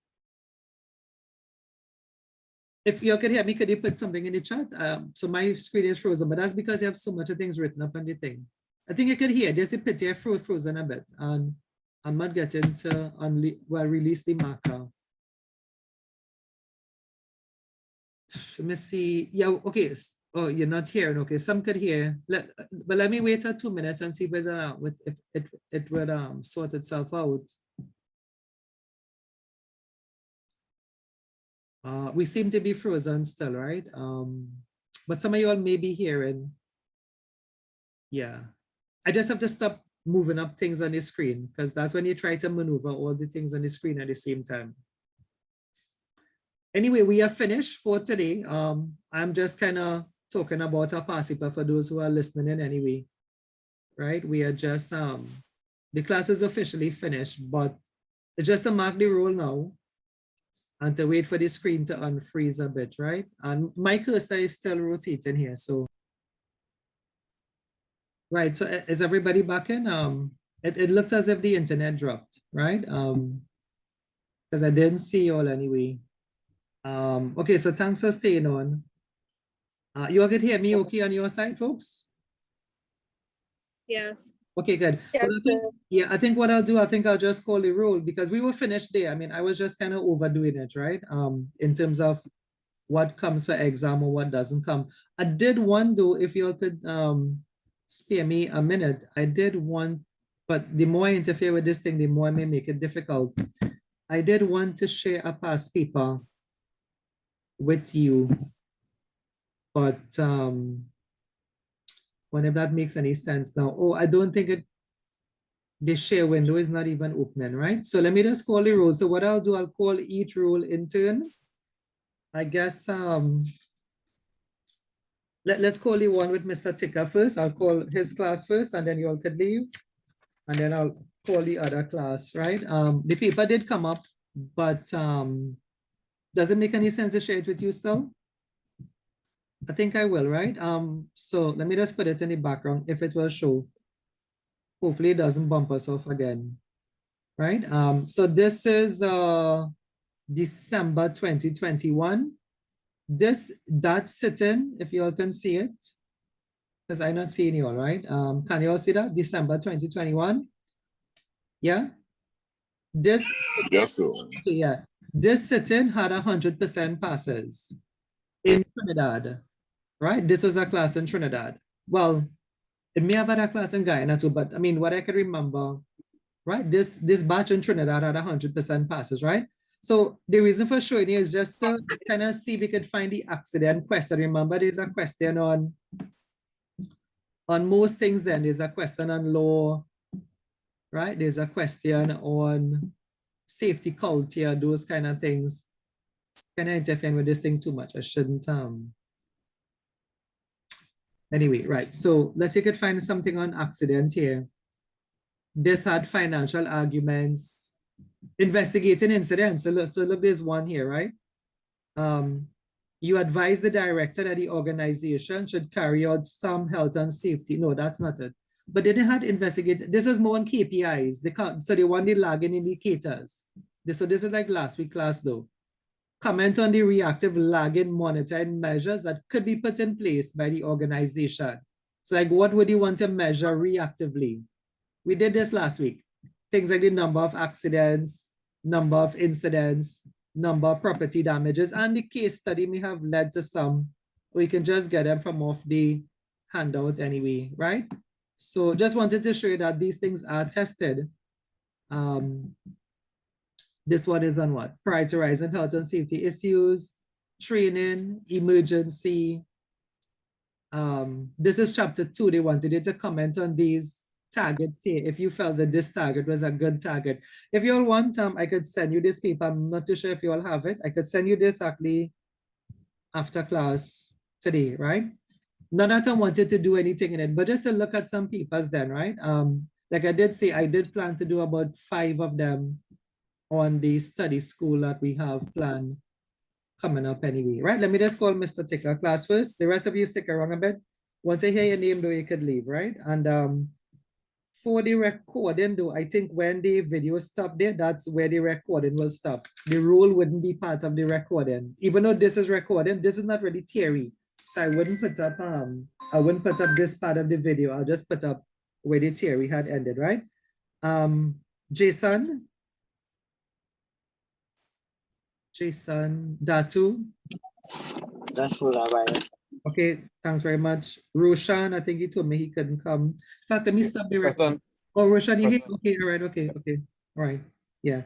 If you could hear me, could you put something in the chat? So my screen is frozen, but that's because you have so much of things written up on the thing. I think you could hear, there's a pity I frozen a bit, and I'm not getting to release the marker. Let me see. Yeah, okay. Oh, you're not hearing. Okay, some could hear. But let me wait 2 minutes and see whether if it would sort itself out. We seem to be frozen still, right? But some of you all may be hearing. Yeah, I just have to stop moving up things on the screen, because that's when you try to maneuver all the things on the screen at the same time. Anyway, we are finished for today. I'm just kind of talking about our PASIPA for those who are listening in anyway, right? We are just, the class is officially finished, but it's just to mark the roll now and to wait for the screen to unfreeze a bit, right? And my cursor is still rotating here, so. Right, so is everybody back in? It looked as if the internet dropped, right? Because I didn't see you all anyway. Okay, so thanks for staying on. You all can hear me okay on your side, folks? Yes. Okay, good. Yes, Well, I think what I'll do, I think I'll just call the roll, because we were finished there. I mean, I was just kind of overdoing it, right? In terms of what comes for exam or what doesn't come. I did want, though, if you all could spare me a minute, I did want, but the more I interfere with this thing, the more I may make it difficult. I did want to share a past paper with you, but whenever that makes any sense now. Oh, I don't think the share window is not even opening, right? So let me just call the roll. So what I'll do, I'll call each role in turn. I guess let's call the one with Mr. Ticker first. I'll call his class first, and then you all could leave. And then I'll call the other class, right? The paper did come up, but does it make any sense to share it with you still? I think I will, right? So let me just put it in the background if it will show. Hopefully it doesn't bump us off again, right? So this is December 2021. That's sitting, if you all can see it, because I'm not seeing you all, right? Can you all see that? December 2021. Yeah. This, Yes, sir. yeah, this sitting had 100% passes in Trinidad, right? This was a class in Trinidad. Well, it may have had a class in Guyana too, but I mean, what I can remember, right? This batch in Trinidad had 100% passes, right? So the reason for showing you is just to kind of see if we could find the accident question. Remember, there's a question on most things then. There's a question on law, right? There's a question on safety culture, those kind of things. Kind of interfering with this thing too much. I shouldn't. Anyway, right. So let's see if we could find something on accident here. This had financial arguments, investigating incidents. So look, there's one here, right? You advise the director that the organization should carry out some health and safety. No, that's not it. But then they had investigated. This is more on KPIs. So they want the lagging indicators. So this is like last week class though. Comment on the reactive lagging monitoring measures that could be put in place by the organization. So like, what would you want to measure reactively? We did this last week. Things like the number of accidents, number of incidents, number of property damages, and the case study may have led to some. We can just get them from off the handout anyway, right? So just wanted to show you that these things are tested. This one is on what? Prioritizing health and safety issues, training, emergency. This is chapter 2. They wanted you to comment on these targets here if you felt that this target was a good target. If you all want, I could send you this paper. I'm not too sure if you all have it. I could send you this actually after class today, right? Not that I wanted to do anything in it, but just to look at some papers then, right? Like I did say, I did plan to do about 5 of them on the study school that we have planned coming up anyway, right? Let me just call Mr. Ticker class first. The rest of you stick around a bit. Once I hear your name though, you could leave, right? And for the recording though, I think when the video stop there, that's where the recording will stop. The rule wouldn't be part of the recording. Even though this is recording, this is not really theory. So I wouldn't put up this part of the video. I'll just put up where the theory had ended, right? Jason, Datu. That's what I write. Okay, thanks very much. Roshan, I think he told me he couldn't come. In fact, let me stop the record. Present. Oh, Roshan, you here? Present. Okay, all right, okay, all right. Yeah.